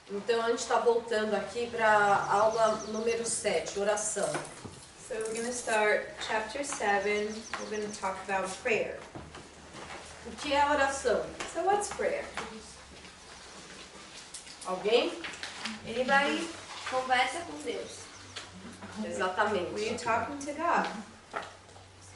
Então a gente está voltando aqui para a aula número 7, oração. So we're going to start chapter 7. We're going to talk about prayer. O que é oração? So what's prayer? Alguém? Anybody? Conversa com Deus. Exatamente. We're talking to God.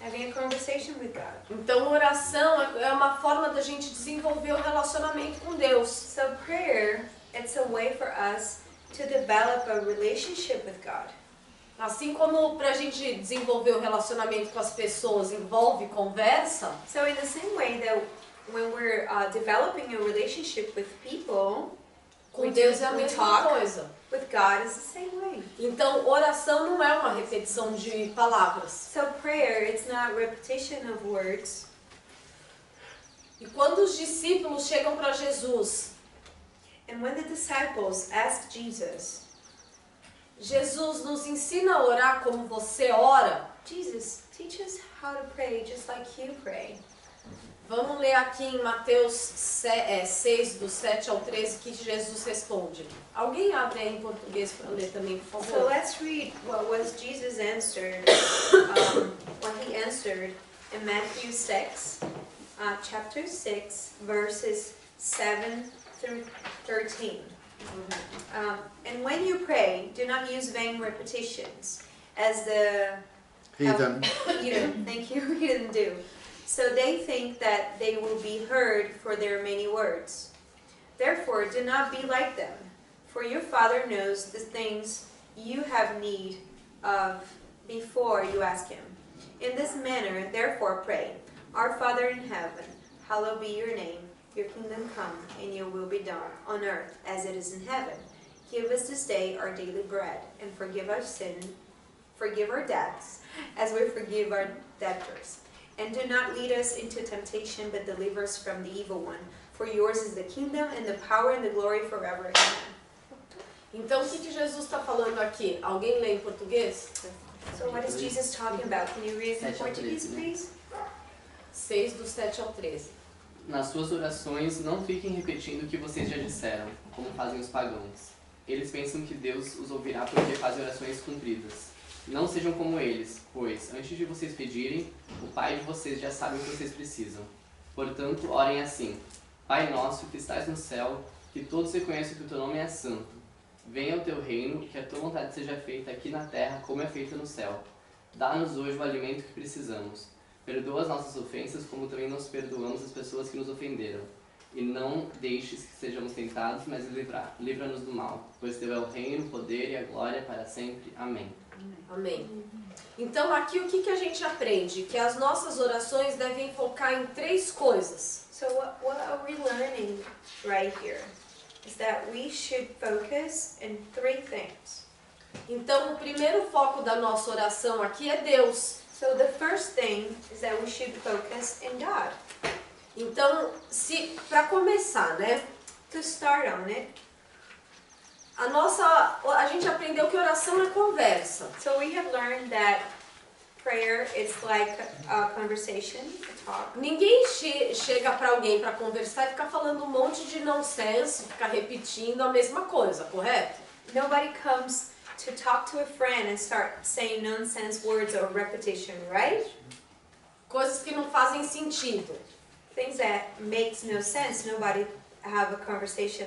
Having a conversation with God. Então oração é uma forma da gente desenvolver o relacionamento com Deus. So prayer, it's a way for us to develop a relationship with God. Assim como para a gente desenvolver o relacionamento com as pessoas envolve conversa, So in the same way that when we're developing a relationship with people, com we Deus é a we mesma talk. coisa. With God is the same way. Então oração não é uma repetição de palavras. So prayer, it's not repetition of words. E quando os discípulos chegam para Jesus, And when the disciples asked Jesus, Jesus nos ensina a orar como você ora. Jesus, teach us how to pray just like you pray. Vamos ler aqui em Mateus 6, do 7 ao 13, que Jesus responde. Alguém abre aí em português para ler também, por So favor? let's read what was Jesus answered, what he answered in Matthew 6, chapter 6, verses 7 through 13. And when you pray, do not use vain repetitions, as the Heathen. Thank you, heathen do. So they think that they will be heard for their many words. Therefore, do not be like them, for your Father knows the things you have need of before you ask Him. In this manner, therefore, pray, Our Father in heaven, hallowed be your name. Your kingdom come, and your will be done, on earth as it is in heaven. Give us this day our daily bread, and forgive our debts, as we forgive our debtors. And do not lead us into temptation, but deliver us from the evil one. For yours is the kingdom, and the power, and the glory forever. Amen. Então o que Jesus está falando aqui? Alguém lê em português? So what is Jesus talking about? Can you read it in Portuguese, please? 6, do 7 ao 13. Nas suas orações, não fiquem repetindo o que vocês já disseram, como fazem os pagãos. Eles pensam que Deus os ouvirá porque fazem orações cumpridas. Não sejam como eles, pois, antes de vocês pedirem, o Pai de vocês já sabe o que vocês precisam. Portanto, orem assim: Pai nosso que estás no céu, que todos reconheçam que o teu nome é santo. Venha o teu reino, que a tua vontade seja feita aqui na terra como é feita no céu. Dá-nos hoje o alimento que precisamos. Perdoa as nossas ofensas, como também nós perdoamos as pessoas que nos ofenderam. E não deixes que sejamos tentados, mas livra-nos do mal. Pois teu é o reino, o poder e a glória para sempre. Amém. Amém. Então aqui o que a gente aprende? Que as nossas orações devem focar em 3 coisas. So what are we learning right here? Is that we should focus in 3 things. Então o primeiro foco da nossa oração aqui é Deus. So the first thing is that we should focus in God. Então, para começar, né? To start on it, a gente aprendeu que oração é conversa. so we have learned that prayer is like a conversation, a talk. Ninguém chega para alguém para conversar e ficar falando um monte de nonsense, ficar repetindo a mesma coisa, correto? Nobody comes to talk to a friend and start saying nonsense words or repetition, right? Coisas que não fazem sentido. Things that makes no sense. Nobody have a conversation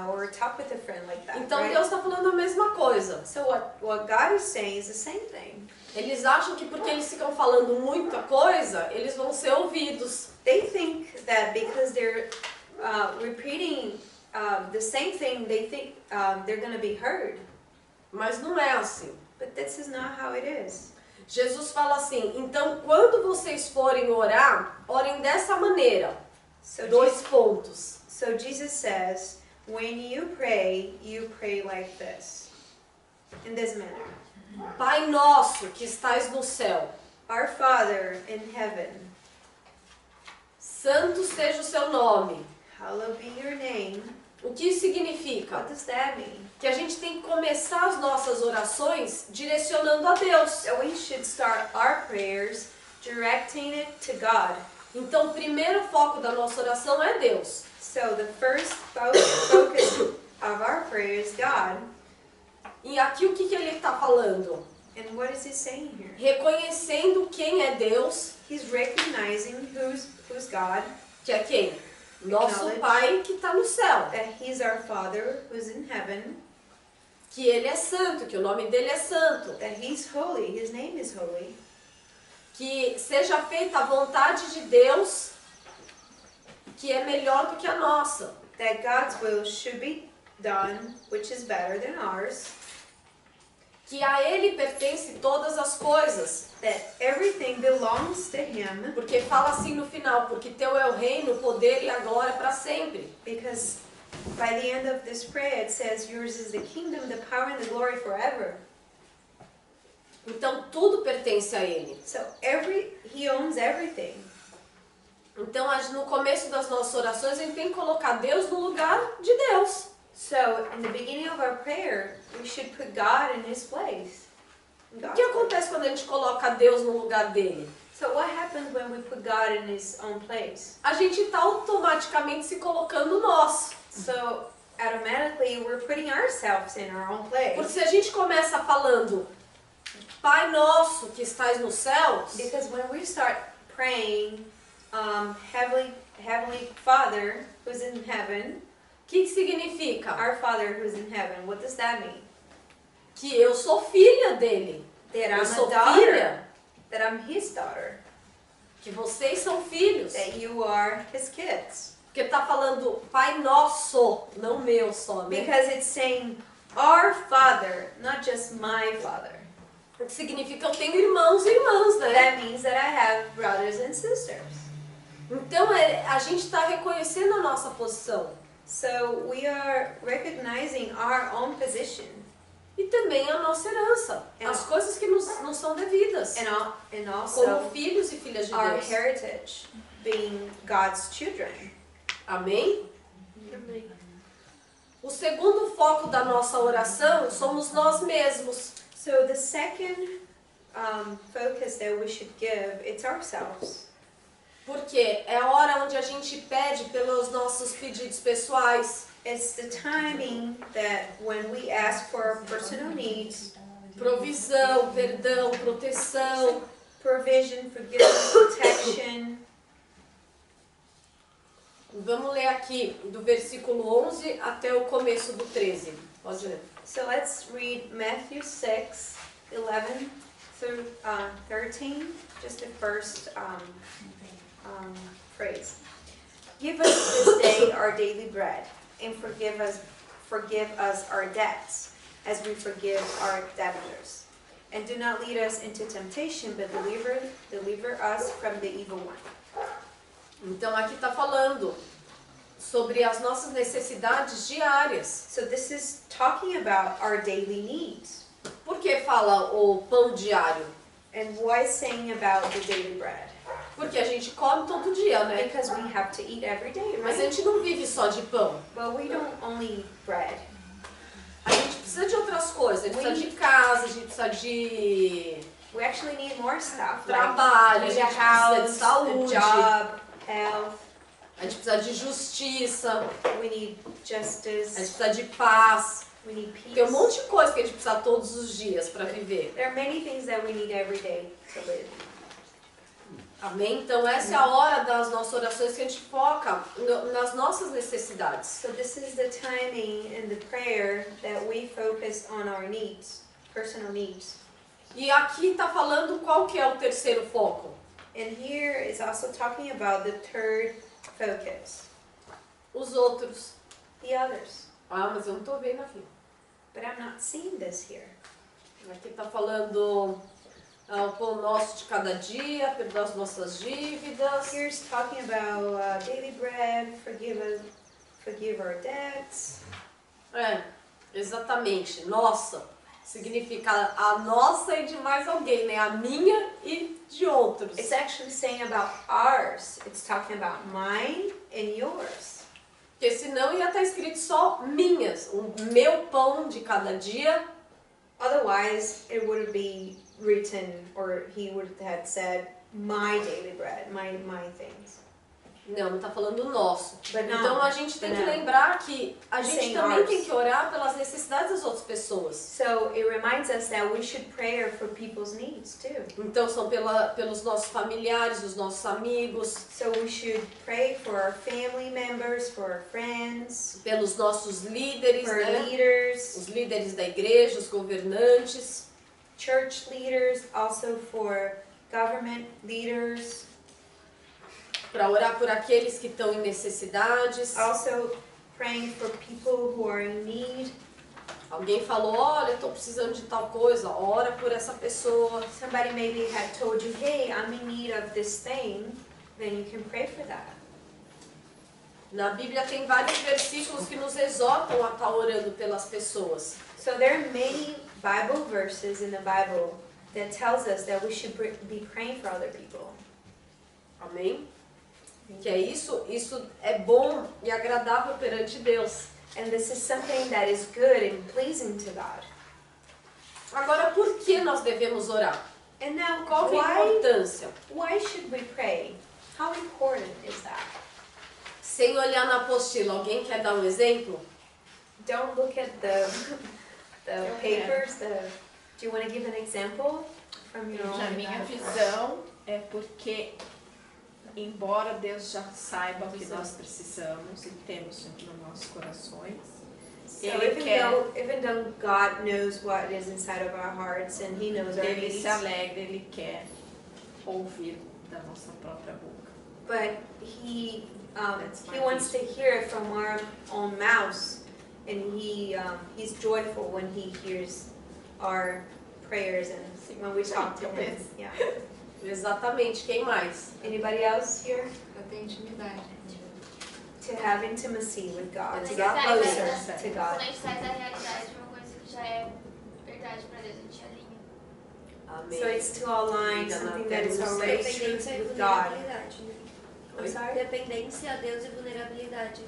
or talk with a friend like that, Então right? Deus está falando a mesma coisa. So what God is saying is the same thing. Eles acham que porque eles ficam falando muita coisa, eles vão ser ouvidos. They think that because they're repeating the same thing, they think they're going to be heard. Mas não é assim. But this is not how it is. Jesus fala assim, então quando vocês forem orar, orem dessa maneira. So 2 pontos. So Jesus says, when you pray like this, in this manner. Pai nosso que estais no céu, Our Father in heaven, santo seja o seu nome. hallowed be your name. O que isso significa? What does that mean? Que a gente tem que começar as nossas orações direcionando a Deus. That we should start our prayers directing it to God. Então o primeiro foco da nossa oração é Deus. So the first focus of our prayer is God. E aqui o que ele está falando? And what is he saying here? Reconhecendo quem é Deus, He's recognizing who's God, que é quem? Nosso Acknowledge. Pai que está no céu. that he's our Father who's in heaven, Que ele é santo, que o nome dele é santo. that he's holy, his name is holy, Que seja feita a vontade de Deus, que é melhor do que a nossa. that God's will should be done, which is better than ours, Que a ele pertence todas as coisas. that everything belongs to him, Porque fala assim no final, porque teu é o reino, o poder e a glória para sempre. because by the end of this prayer it says, yours is the kingdom, the power, and the glory forever. Então tudo pertence a ele. So he owns everything. Então no começo das nossas orações a gente tem que colocar Deus no lugar de Deus. So in the beginning of our prayer, we should put God in his place. O que acontece quando a gente coloca Deus no lugar dele? So what happens when we put God in his own place? A gente está automaticamente se colocando nós. So automatically we're putting ourselves in our own Porque place. se a gente começa falando Pai nosso que estás nos céus, Because when we start praying, Heavenly Father who's in heaven, o que significa? our Father who's in heaven, what does that mean? Que eu sou filha dele. That Eu I'm sou a daughter, filha. that I'm his daughter, Que vocês são filhos. that you are his kids. Porque tá falando Pai nosso, não meu só, né? Because it's saying our Father, not just my Father. O que significa eu tenho irmãos e irmãs, né? That means that I have brothers and sisters. Então a gente está reconhecendo a nossa posição. So we are recognizing our own position E também a nossa herança. É. As coisas que nos não são devidas. and Como also filhos e filhas de our Deus. heritage, being God's children. Amém? O segundo foco da nossa oração somos nós mesmos. So the second focus that we should give, it's ourselves. Porque é a hora onde a gente pede pelos nossos pedidos pessoais, It's the timing that when we ask for our personal needs, provisão, perdão, proteção. provision, forgiveness, protection. Vamos ler aqui do versículo 11 até o começo do 13. Pode ler. So let's read Matthew 6, 11 through 13, just the first phrase. Give us this day our daily bread, and forgive us our debts, as we forgive our debtors. And do not lead us into temptation, but deliver us from the evil one. Então aqui está falando sobre as nossas necessidades diárias. So this is talking about our daily needs. Por que fala o pão diário? And why is saying about the daily bread? Porque a gente come todo dia, né? Because we have to eat every day, Mas a right? gente não vive só de pão. But we don't only eat bread. A gente precisa de outras coisas. A gente precisa de casa, a gente precisa de We actually need more stuff, like trabalho, a need gente a precisa de house, saúde, a job, health. a gente precisa de justiça, We need a gente justice. precisa de paz. We need peace. Tem um monte de coisa que a gente precisa todos os dias para viver. There are many things that we need every day to live. Amém? Então essa é a hora das nossas orações que a gente foca nas nossas necessidades. So this is the timing in the prayer that we focus on our needs, personal needs. E aqui está falando qual que é o terceiro foco. And here is also talking about the third focus, Os outros. the others. Ah, mas eu não estou vendo aqui. But I'm not seeing this here. Aqui está falando o pão nosso de cada dia, perdoar as nossas dívidas. Here's talking about daily bread, forgive our debts. É, exatamente. Nossa. Significa a nossa e de mais alguém, né? A minha e de outros. It's actually saying about ours. It's talking about mine and yours. Porque senão ia estar escrito só minhas. O meu pão de cada dia. Otherwise, it would be written, or he would have said, my daily bread, my things. Não está falando nosso. But Então no. a gente tem que Não. lembrar que a gente Saying também ours. tem que orar pelas necessidades das outras pessoas. So it reminds us that we should pray for people's needs too. Então são pelos nossos familiares, os nossos amigos, So we should pray for our family members, for our friends, pelos nossos líderes, for né? leaders, Os líderes da igreja, os governantes, church leaders, also for government leaders, para orar por aqueles que estão em necessidades. also praying for people who are in need. Alguém falou, olha, eu estou precisando de tal coisa, ora por essa pessoa. Somebody maybe had told you, hey, I'm in need of this thing, then you can pray for that. Na Bíblia tem vários versículos que nos exortam a estar orando pelas pessoas. So there are many Bible verses in the Bible that tells us that we should be praying for other people. Amém? Que é isso é bom e agradável perante Deus. And this is something that is good and pleasing to God. Agora, por que nós devemos orar? And now, Qual que é a importância? why should we pray? How important is that? Sem olhar na apostila, alguém quer dar um exemplo? Don't look at the papers. Do you want to give an example from your Na own? minha visão, é porque, embora Deus já saiba o que nós precisamos e temos nos nossos corações, So Ele even though God knows what is inside of our hearts and He knows our Ele needs, se alegra, Ele quer ouvir da nossa própria boca. but He That's my wants to hear it from our own mouths, and He's joyful when He hears our prayers and when we talk to Him. Yeah. Exatamente, quem mais? Anybody else here? Eu tenho intimidade. To have intimacy with God, Quando to a get gente closer sai to Quando God. a gente sai da realidade de uma coisa que já é verdade pra Deus, a gente alinha. Amém. So it's to align something that is already truth Dependência e with God. vulnerabilidade. Né? I'm sorry? Dependência a Deus e vulnerabilidade.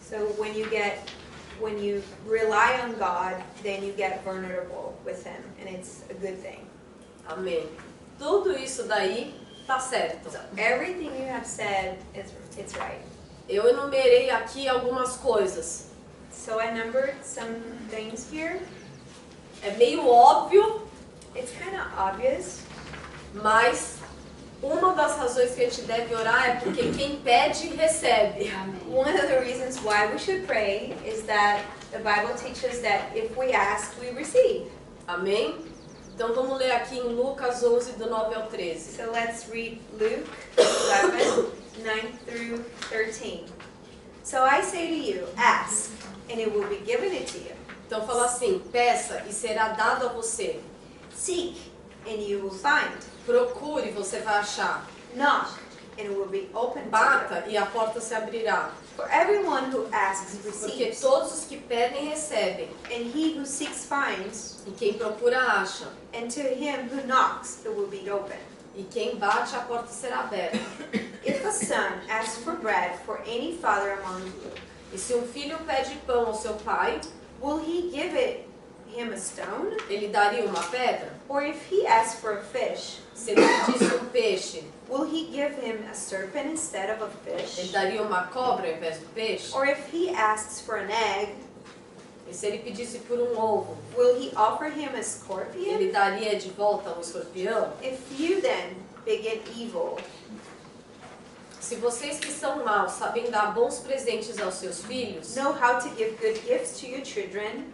So when you rely on God, then you get vulnerable with Him, and it's a good thing. Amém. Tudo isso daí tá certo. Everything you have said it's right. Eu enumerei aqui algumas coisas. So I numbered some things here. É meio óbvio, It's kind of obvious, mas uma das razões que a gente deve orar é porque quem pede, recebe. one of the reasons why we should pray is that the Bible teaches that if we ask, we receive. Amém? Então vamos ler aqui em Lucas 11, do 9 ao 13. So let's read Luke 11, 9 through 13. So I say to you, ask, and it will be given it to you. Então fala assim, peça e será dado a você. Seek, and you will find. Procure e você vai achar. Knock, and it will be opened to Bata e a porta se abrirá. you. For everyone who asks Porque receives, todos os que pedem, recebem. and he who seeks finds, E quem procura, acha. and to him who knocks it will be opened. E quem bate, a porta será aberta. If a son asks for bread for any father among you, E se um filho pede pão ao seu pai, will he give him a stone? ele daria uma pedra? Or if he asks for a fish, Se ele pedisse um peixe, will he give him a serpent instead of a ele fish? daria uma cobra ao invés do peixe? Or if he asks for an egg, E se ele pedisse por um ovo, will he offer him a ele scorpion? daria de volta um escorpião? If you then, begin evil, Se vocês que são maus sabem dar bons presentes aos seus filhos, know how to give good gifts to your children,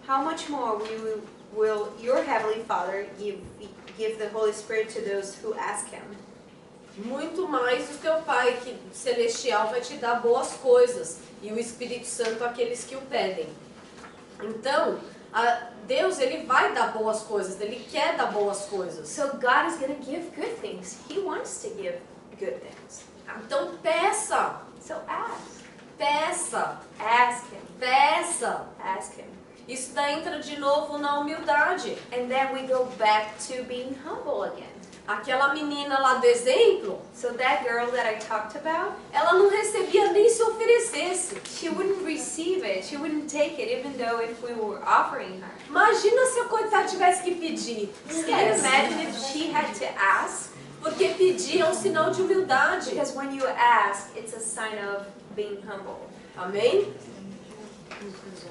how much more will your heavenly Father give the Holy Spirit to those who ask Him? muito mais o teu Pai que celestial vai te dar boas coisas e o Espírito Santo àqueles que o pedem. Então, Deus ele vai dar boas coisas, ele quer dar boas coisas. So God is going to give good things. He wants to give good things. Então peça, So ask. peça, Ask Him. peça. Ask Him. Isso daí entra de novo na humildade. And then we go back to being humble again. Aquela menina lá do exemplo, So that girl that I talked about, ela não recebia nem se oferecesse. she wouldn't receive it. She wouldn't take it even though if we were offering her. Imagina se a coitada tivesse que pedir. Can you imagine if she had to ask? Porque pedir é um sinal de humildade. Because when you ask, it's a sign of being humble. Amém?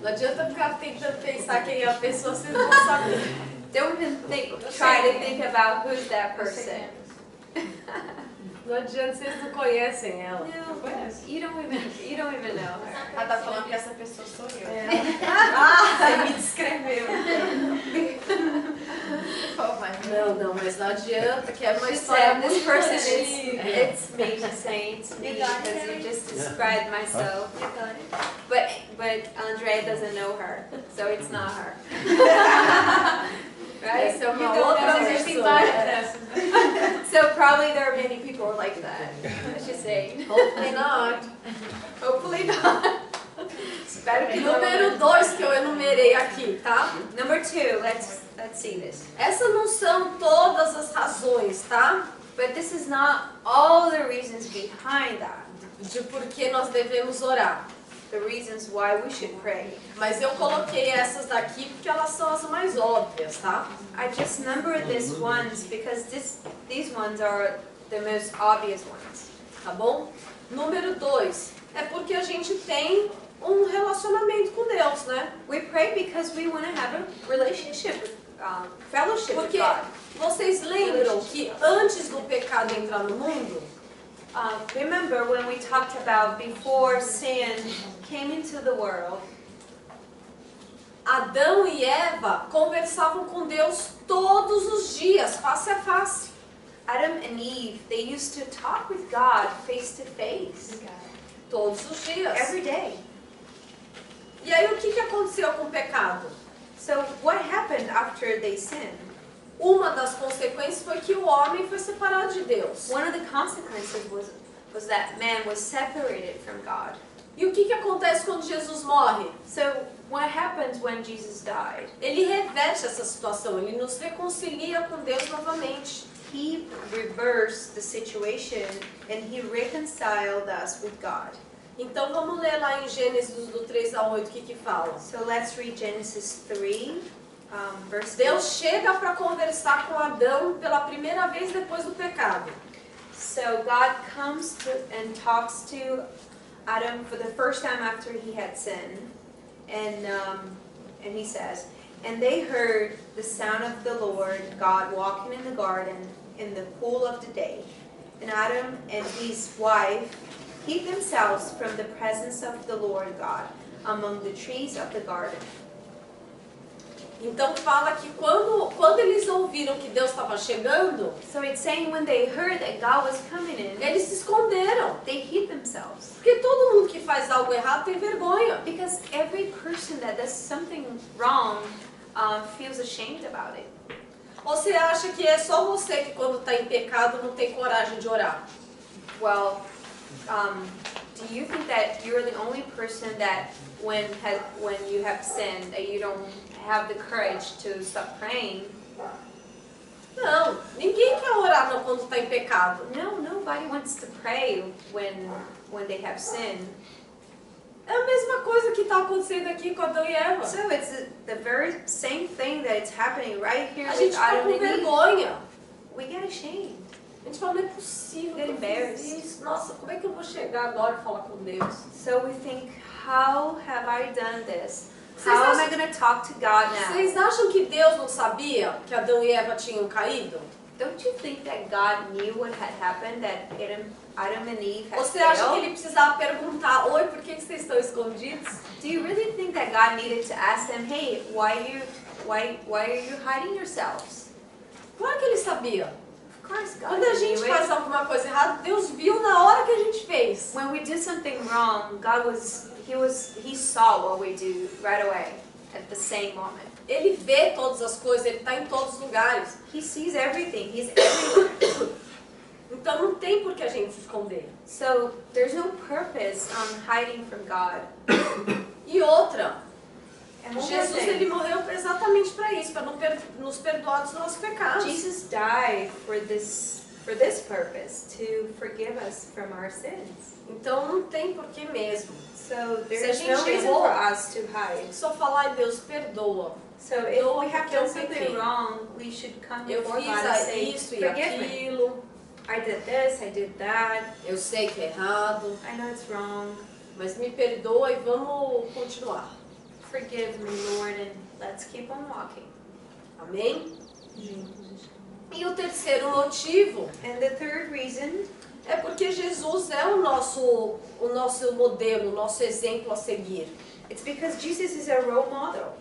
Não adianta ficar tentando pensar quem é a pessoa, vocês não vão saber. Don't even try to think about who's that person. Não adianta, vocês não conhecem ela. No, you don't even know her. Ela tá falando que essa pessoa sou eu. Você me descreveu. Não, mas não adianta, que é uma She história said, this muito person antiga. it's me. She's saying it's me because you just described myself. You got it. But Andrea doesn't know her, so it's not her. Right? Essa é uma You don't outra know her. pessoa. So probably there are many people like that. She's saying. Hopefully not. Hopefully not. Espero que não. Número 2 que eu enumerei aqui, tá? Number 2, let's see this. Essas não são todas as razões, tá? But this is not all the reasons behind that. De por que nós devemos orar. The reasons why we should pray. Mas eu coloquei essas daqui porque elas são as mais óbvias, tá? I just numbered these ones because these ones are the most obvious ones. Tá bom? Número 2 é porque a gente tem um relacionamento com Deus, né? We pray because we want to have a relationship, fellowship with Porque God. vocês lembram que antes do pecado entrar no mundo, Remember when we talked about before sin came into the world, Adão e Eva conversavam com Deus todos os dias, face a face. Adam and Eve, they used to talk with God face to face Todos os dias. every day. E aí o que aconteceu com o pecado? So what happened after they sinned? Uma das consequências foi que o homem foi separado de Deus. One of the consequences was that man was separated from God. E o que acontece quando Jesus morre? So what happens when Jesus died? Ele reverte essa situação, ele nos reconcilia com Deus novamente. He reversed the situation and he reconciled us with God. Então vamos ler lá em Gênesis do 3 a 8 o que fala. So let's read Genesis 3, verse 8. Deus chega para conversar com Adão pela primeira vez depois do pecado. So God comes and talks to Adam for the first time after he had sinned, and he says, "And they heard the sound of the Lord God walking in the garden in the cool of the day. And Adam and his wife hid themselves from the presence of the Lord God among the trees of the garden." Então fala que quando eles ouviram que Deus estava chegando, So it's saying when they heard that God was coming in, eles se esconderam. they hid themselves. Porque todo mundo que faz algo errado tem vergonha. Because every person that does something wrong feels ashamed about it. Ou você acha que é só você que quando está em pecado não tem coragem de orar? Well, do you think that you're the only person that when you have sinned that you don't have the courage to stop praying? Não, ninguém quer orar não quando está em pecado. No, nobody wants to pray when they have sinned. É a mesma coisa que está acontecendo aqui com Adão e Eva. So it's the very same thing that it's happening right here A with gente fica Adam com and Eve. vergonha. We get ashamed. A gente fala, não é possível que eu fiz isso. Nossa, como é que eu vou chegar agora e falar com Deus? So we think, how have I done this? Vocês How am I acham- going to talk to God now? Vocês acham que Deus não sabia que Adão e Eva tinham caído? Don't you think that God knew what had happened, that Adam and Eve had Ou você acha que failed? ele precisava perguntar, oi, por que vocês estão escondidos? Do you really think that God needed to ask them, hey, why are you hiding yourselves? Claro que ele sabia. Of course, God Quando a gente knew faz it. alguma coisa errada, Deus viu na hora que a gente fez. When we do something wrong, He saw what we do right away, at the same moment. Ele vê todas as coisas, ele está em todos os lugares. He sees everything. He's everywhere. Então não tem por que a gente se esconder. So there's no purpose hiding from God. E outra, And one more Jesus thing. ele morreu exatamente para isso, para nos perdoar dos nossos pecados. Jesus died for this purpose, to forgive us from our sins. Então não tem por que mesmo. So Se a there's gente no reason errou, for us to hide. só falar, ai Deus, perdoa. So if we have done something wrong, we should come Eu before fiz God and say, isso e forgive me. aquilo. I did this, I did that, Eu sei que é errado, I know it's wrong. mas me perdoa e vamos continuar. Forgive me, Lord, and let's keep on walking. Amém? E o terceiro motivo And the third reason é porque Jesus é o nosso modelo, o nosso exemplo a seguir. it's because Jesus is a role model,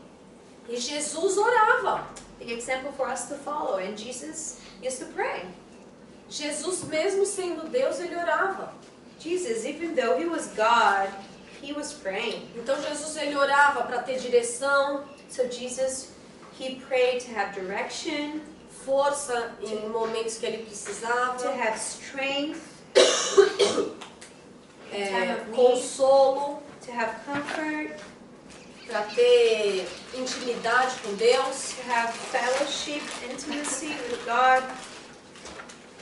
E Jesus orava. the example for us to follow. And Jesus used to pray. Jesus, mesmo sendo Deus, ele orava. Jesus, even though he was God, he was praying. Então Jesus ele orava para ter direção, So Jesus, he prayed to have direction, força em momentos que ele to precisava, have strength, time of need, consolo, to have comfort, para ter intimidade com Deus, to have fellowship, intimacy with God.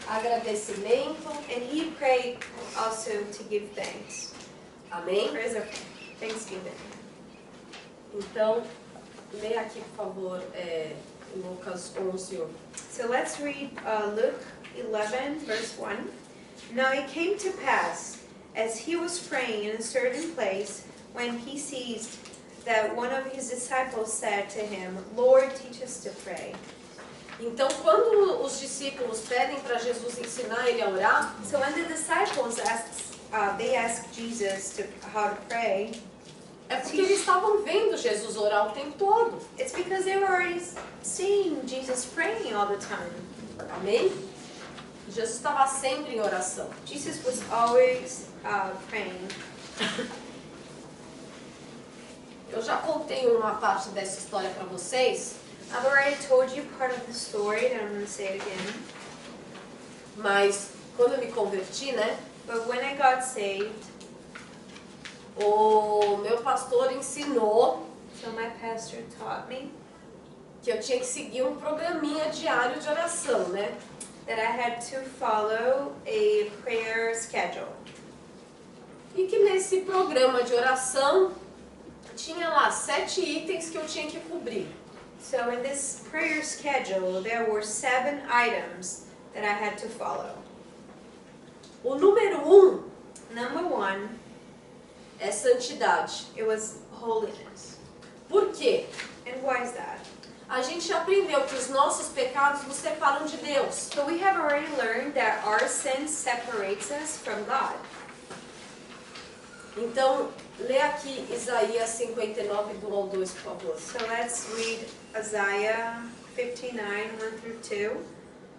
agradecimento. And he prayed also to give thanks. Amém? Prayers of thanksgiving. Então, lê aqui, por favor, Lucas 11. So let's read Luke 11, verse 1. Now it came to pass, as he was praying in a certain place, when he ceased, that one of his disciples said to him, Lord, teach us to pray. Então, quando os discípulos pedem para Jesus ensinar ele a orar, So when the disciples asked Jesus how to pray, é porque eles estavam vendo Jesus orar o tempo todo. it's because they were already seeing Jesus praying all the time. Amém? Jesus estava sempre em oração. Jesus was always praying. Eu já contei uma parte dessa história para vocês, I've already told you part of the story, and I'm going to say it again. mas quando eu me converti, né? But when I got saved, O meu pastor ensinou so my pastor taught me que eu tinha que seguir um programinha diário de oração, né? that I had to follow a prayer schedule. E que nesse programa de oração tinha lá 7 itens que eu tinha que cobrir. So in this prayer schedule, there were 7 items that I had to follow. O número 1 Number 1, é santidade. it was holiness. Por quê? And why is that? A gente aprendeu que os nossos pecados nos separam de Deus. So we have already learned that our sin separates us from God. Então, lê aqui Isaías 59, do 1 ao 2, por favor. So let's read Isaiah 59, 1 through 2.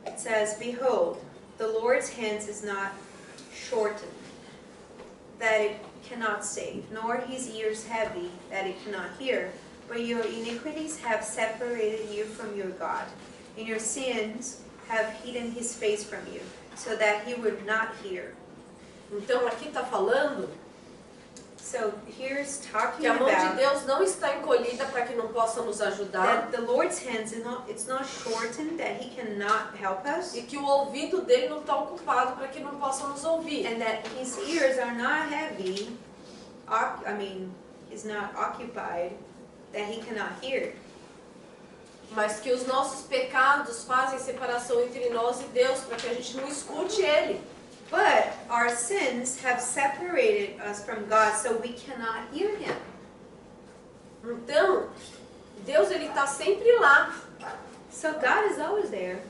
It says, Behold, the Lord's hand is not shortened, that it cannot save, nor his ears heavy, that it cannot hear. But your iniquities have separated you from your God, and your sins have hidden his face from you, so that he would not hear. Então, aqui está falando So here's talking que a mão de about Deus não está encolhida para que não possa nos ajudar that the Lord's hands it's not shortened, that he cannot help us, e que o ouvido dele não está ocupado para que não possa nos ouvir. and that his ears are not heavy, is not occupied, that he cannot hear. Mas que os nossos pecados fazem separação entre nós e Deus para que a gente não escute Ele. But our sins have separated us from God, so we cannot hear him. Então, Deus ele está sempre lá. So God is always there.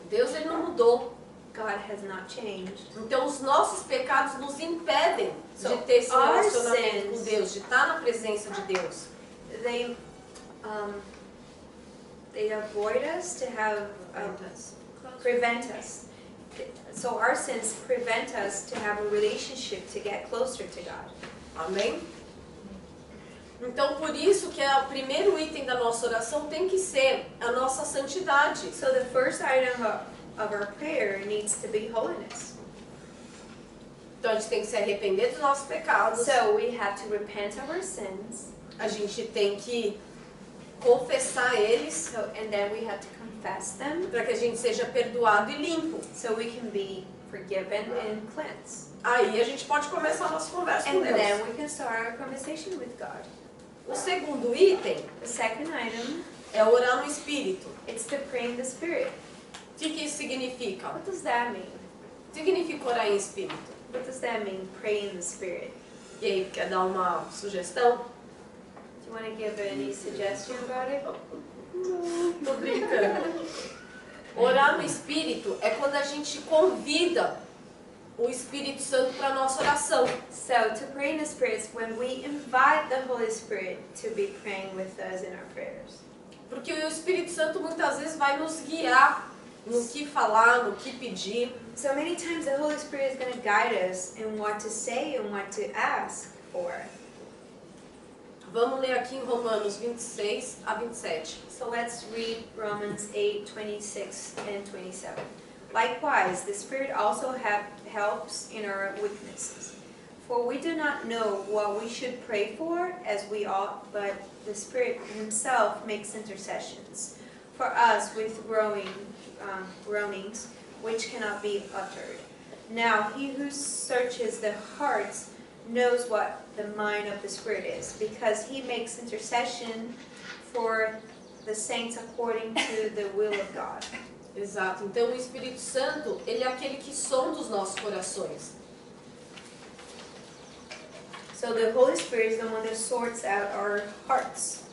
Deus ele não mudou. God has not changed. Então, os nossos pecados nos impedem So, de ter esse our relacionamento com sins- Deus, de estar na presença de Deus. They avoid us to have prevent us. So our sins prevent us to have a relationship, to get closer to God. Amém? Então, por isso que o primeiro item da nossa oração tem que ser a nossa santidade. So the first item of our prayer needs to be holiness. Então, a gente tem que se arrepender dos nossos pecados. So we have to repent of our sins. A gente tem que confessar eles And then we have to confess them para que a gente seja perdoado e limpo. so we can be forgiven and cleansed. Aí a gente pode começar a nossa conversa com And Deus. then we can start our conversation with God. O segundo item The second item, é orar no Espírito. it's to pray in the Spirit. O que isso significa? What does that mean? Significa orar em espírito. What does that mean, pray in the Spirit? E aí, quer dar uma sugestão? Do you want to give any suggestion about it? Tô brincando. Orar no Espírito é quando a gente convida o Espírito Santo para nossa oração. So, to pray in the Spirit is when we invite the Holy Spirit to be praying with us in our prayers. Porque o Espírito Santo muitas vezes vai nos guiar no que falar, no que pedir. So many times the Holy Spirit is going to guide us in what to say and what to ask for. Vamos ler aqui em Romanos 26 a 27. So let's read Romans 8, 26 and 27. Likewise, the Spirit also helps in our weaknesses. For we do not know what we should pray for as we ought, but the Spirit Himself makes intercessions for us with groanings which cannot be uttered. Now He who searches the hearts knows what the mind of the Spirit is, because He makes intercession for the saints according to the will of God. Exato. Então o Espírito Santo, ele é aquele que sonda os nossos corações. So the Holy Spirit is the one that sorts out our hearts.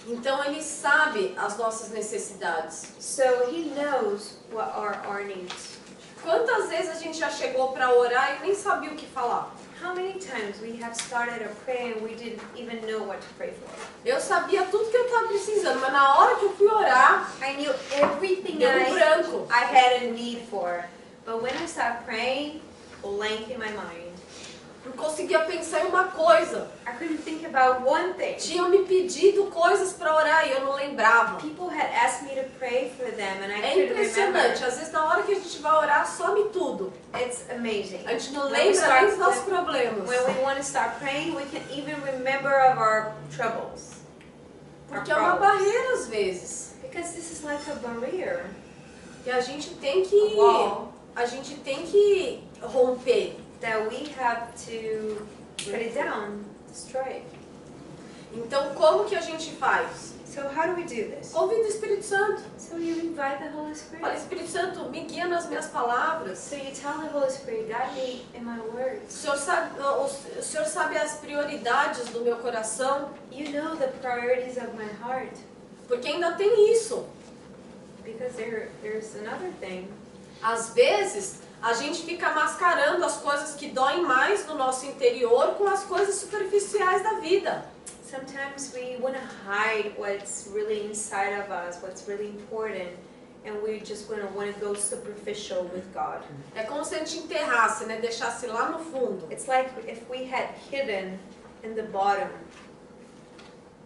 Então ele sabe as nossas necessidades. So He knows what are our needs. Quantas vezes a gente já chegou para orar e nem sabia o que falar? How many times we have started a prayer and we didn't even know what to pray for? Eu sabia tudo que eu estava precisando, mas na hora que eu fui orar, I knew everything deu um branco. I had a need for. But when I started praying, blank in my mind. Não conseguia pensar em uma coisa. I couldn't think about one thing. Tinham me pedido coisas para orar e eu não lembrava. People had asked me to pray for them and I É couldn't impressionante. remember. Às vezes na hora que a gente vai orar, some tudo. It's amazing. A gente não When we lembra nem dos start- nossos problemas. When we want to start praying, we can even remember of our troubles. Porque é uma barreira às vezes. Because this is like a barrier. Que a gente tem A que wall. romper. That we have to put it down, destroy it. Então como que a gente faz? So how do we do this? Convida o Espírito Santo. So you invite the Holy Fala, Spirit. Espírito Santo, me guia nas minhas palavras. So you tell the Holy Spirit, guide me in my O words. Senhor sabe as prioridades do meu coração. You know the priorities of my heart. Porque ainda tem isso. Because there's another thing. Às vezes, a gente fica mascarando as coisas que doem mais no nosso interior com as coisas superficiais da vida. Sometimes we want to hide what's really inside of us, what's really important, and we're just going to want to go superficial with God. É como se a gente enterrasse, né? Deixasse lá no fundo. It's like if we had hidden in the bottom,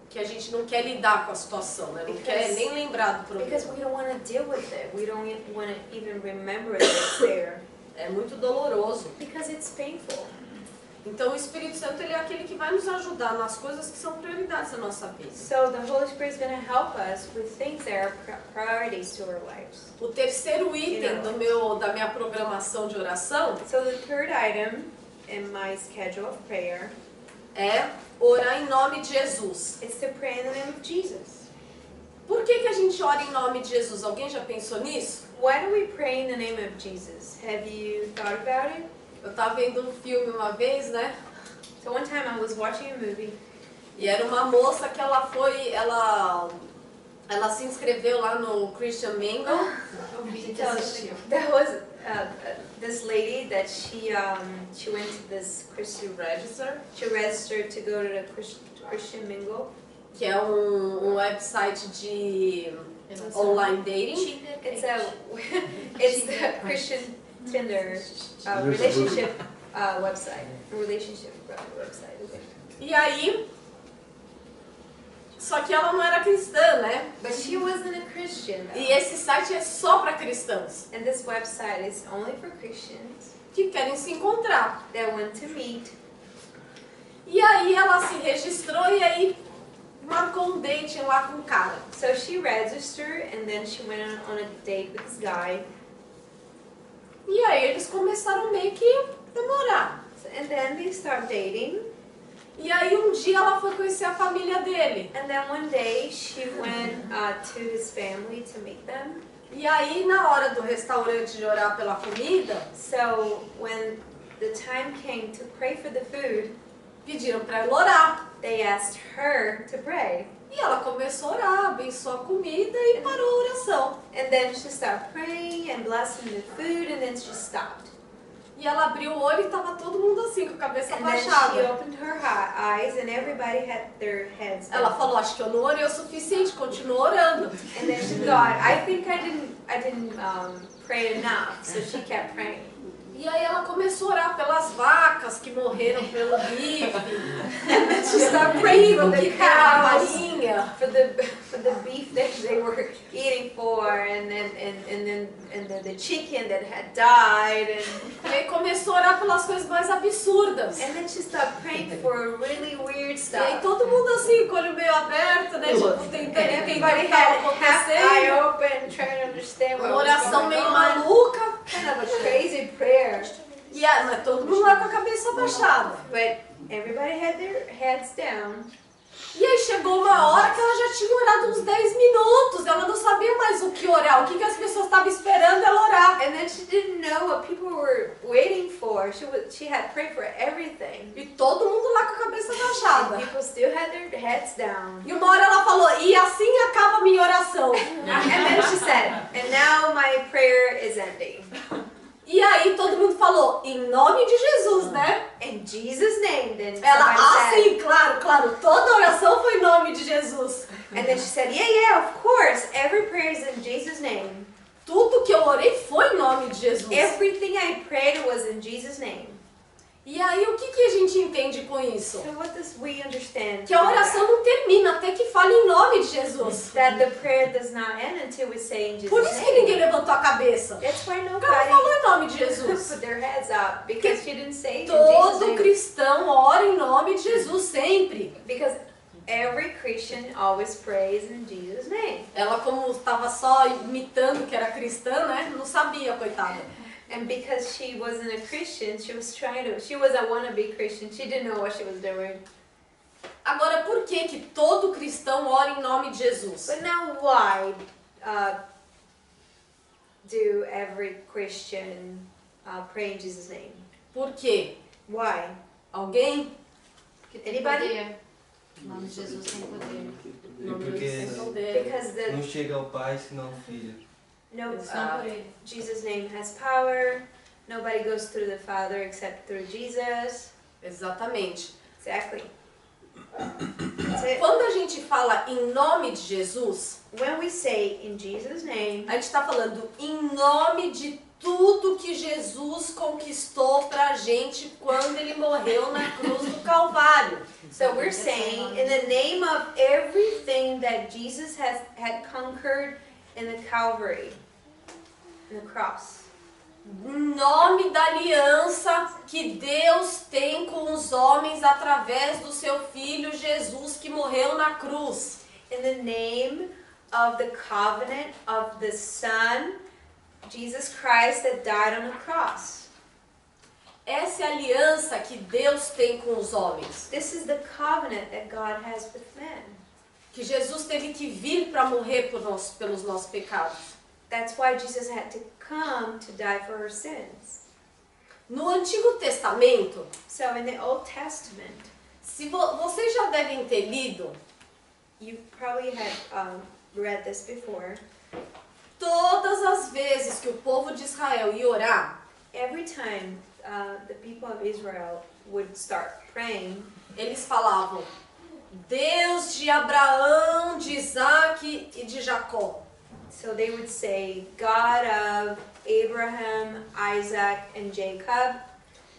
Que a gente não quer lidar com a situação, né? Não quer nem lembrar do problema. because we don't want to deal with it. We don't want to even remember that it's there. É muito doloroso. Because it's painful. Então o Espírito Santo, ele é aquele que vai nos ajudar nas coisas que são prioridades da nossa vida. So the Holy Spirit is going to help us with things that are priorities to our lives. O terceiro item da minha programação de oração So the third item in my schedule of prayer é orar em nome de Jesus. is to pray in the name of Jesus. Por que a gente ora em nome de Jesus? Alguém já pensou nisso? Why do we pray in the name of Jesus? Have you thought about it? Eu estava vendo um filme uma vez, né? So one time I was watching a movie E era uma moça que ela se inscreveu lá no Christian Mingle. There was this lady that she went to this Christian Register, she registered to go to the Christian Mingle. que é um website de online dating. It's the Christian Tinder relationship website. Relationship website. Okay. E aí, só que ela não era cristã, né? But she wasn't a Christian. Though. E esse site é só para cristãos And this website is only for Christians que querem se encontrar. that want to meet. E aí ela se registrou e aí marcou um date lá com o cara. So she registered and then she went on a date with this guy. E aí eles começaram meio que namorar. And then they start dating. E aí um dia ela foi conhecer a família dele. And then one day she went to his family to meet them. E aí, na hora do restaurante de orar pela comida, So when the time came to pray for the food, pediram para ela orar. they asked her to pray. E ela começou a orar, abençoou a comida e parou a oração. And then she started praying and blessing the food, and then she stopped. E ela abriu o olho e tava todo mundo assim, com a cabeça And then she baixada. opened her eyes, and everybody had their heads Ela down. falou, acho que eu não orei o suficiente, continuou orando. And then she thought, I think I didn't pray enough. So she kept praying. E aí ela começou a orar pelas vacas que morreram pelo bife. And then she started praying for Que the tem a cows, varinha. for the beef that they were eating for, and then the chicken that had died, E aí começou a orar pelas coisas mais absurdas. and then she started praying for really weird E aí stuff. todo mundo assim, com o olho meio aberto, né? Tipo, tentando And entender o everybody que estava had half eye acontecendo. open, trying to understand what Uma was oração going meio on. maluca. Kind of a crazy prayer. E aí, mas todo mundo lá com a cabeça baixada. But everybody had their heads down. E aí chegou uma hora que ela já tinha orado uns 10 minutos. Ela não sabia mais o que orar, o que as pessoas estavam esperando ela orar. And then she didn't know what people were waiting for. She had prayed for everything. E todo mundo lá com a cabeça And baixada. people still had their heads down. E uma hora ela falou, e assim acaba a minha oração. And then she said, and now my prayer is ending. E aí todo mundo falou, em nome de Jesus, né? In Jesus' name, then Ela, somebody said. sim, claro, toda oração foi em nome de Jesus. And then she said, yeah, of course. Every prayer is in Jesus' name. Tudo que eu orei foi em nome de Jesus. Everything I prayed was in Jesus' name. E aí o que a gente entende com isso? So what does we understand? Que a from oração that? não termina até que fale em nome de Jesus. That the prayer does not end until we say in Jesus' Por isso que name. ninguém levantou a cabeça. That's why Ela nobody falou em nome de Jesus. put their heads up, because she didn't say it in Jesus' Todo name. cristão ora em nome de Jesus sempre. Because every Christian always prays in Jesus' name. Ela, como estava só imitando que era cristã, né? Não sabia, coitada. And because she wasn't a Christian, she was a wannabe Christian. She didn't know what she was doing. Agora, por que todo cristão ora em nome de Jesus? But now why do every Christian pray in Jesus' name? Por quê? Why? Alguém? Anybody? Poder. Em nome de Jesus tem poder. Porque Sem poder. Because the não chega ao Pai senão o Filho. no Eles não por ele. Jesus' name has power. Nobody goes through the Father except through Jesus. Exatamente. Exactly. That's it. Quando a gente fala em nome de Jesus, When we say in Jesus' name, a gente está falando em nome de tudo que Jesus conquistou pra gente quando ele morreu na cruz do Calvário. so we're saying in the name of everything that Jesus had conquered in the Calvary, in the cross. Em nome da aliança que Deus tem com os homens através do seu Filho Jesus que morreu na cruz. In the name of the covenant of the Son, Jesus Christ, that died on the cross. Essa é a aliança que Deus tem com os homens. This is the covenant that God has with men. Que Jesus teve que vir para morrer pelos nossos pecados. That's why Jesus had to come to die for our sins. No Antigo Testamento, So in the Old Testament, se vocês já devem ter lido, you probably had read this before. todas as vezes que o povo de Israel ia orar, Every time the people of Israel would start praying, eles falavam, Deus de Abraão, de Isaac e de Jacó. so they would say, God of Abraham, Isaac, and Jacob,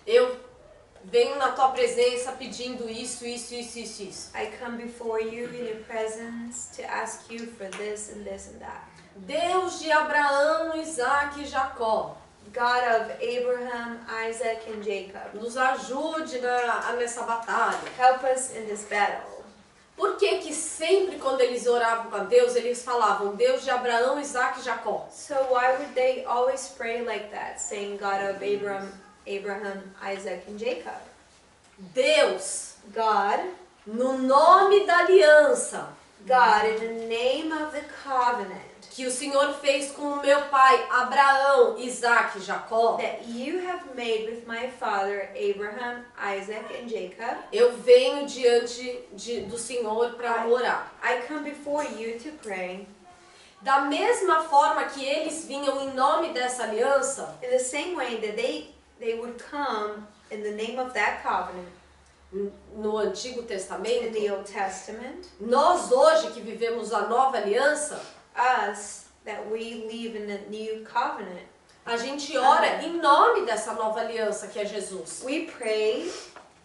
Eu venho na tua presença pedindo isso. I come before you in your presence to ask you for this and this and that. Deus de Abraão, Isaac e Jacó, God of Abraham, Isaac, and Jacob, nos ajude nessa batalha. help us in this battle. Por que sempre quando eles oravam a Deus, eles falavam Deus de Abraão, Isaac e Jacó? So why would they always pray like that, saying God of Abraham, Isaac, and Jacob? Deus, God, no nome da aliança, God, in the name of the covenant que o Senhor fez com o meu pai Abraão, Isaac e Jacó, that you have made with my father Abraham, Isaac, and Jacob, eu venho diante do Senhor para orar. I come before you to pray. Da mesma forma que eles vinham em nome dessa aliança, In the same way that they would come in the name of that covenant no Antigo in Testamento, the Old Testament, nós hoje que vivemos a nova aliança, us that we live in the new covenant, a gente ora em nome dessa nova aliança que é Jesus. we pray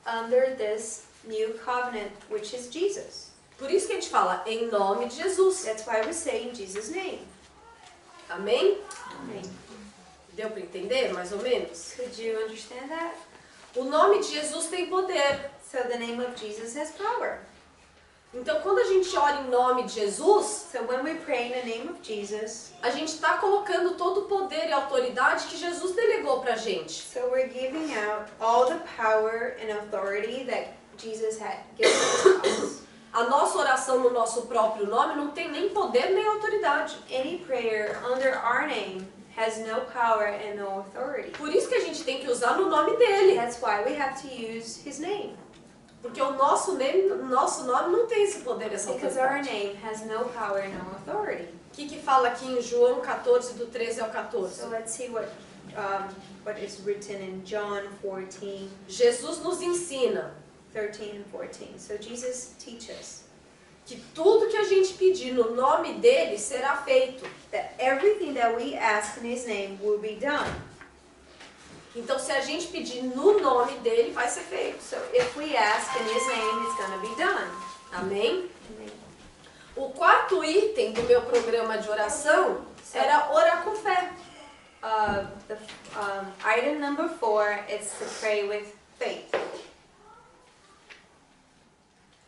under this new covenant, which is Jesus. Por isso que a gente fala em nome de Jesus. That's why we say in Jesus' name. Amém? Amen. Deu para entender, mais ou menos? Could you understand that? O nome de Jesus tem poder. So the name of Jesus has power. Então, quando a gente ora em nome de Jesus, So when we pray in the name of Jesus, a gente está colocando todo o poder e autoridade que Jesus delegou para a gente. so we're giving out all the power and authority that Jesus had given to us. A nossa oração no nosso próprio nome não tem nem poder nem autoridade. Any prayer under our name has no power and no authority. Por isso que a gente tem que usar no nome dele. That's why we have to use his name. Porque o nosso nome não tem esse poder, essa Because our autoridade. name has no power and no authority. O que fala aqui em João 14, do 13 ao 14? So let's see what is written in John 14, Jesus nos ensina 13 and 14. So Jesus teaches que tudo que a gente pedir no nome dele será feito. that everything that we ask in his name will be done. Então, se a gente pedir no nome dele, vai ser feito. So if we ask in his name, it's going to be done. Amém? Amen. O quarto item do meu programa de oração era orar com fé. Item number 4 is to pray with faith.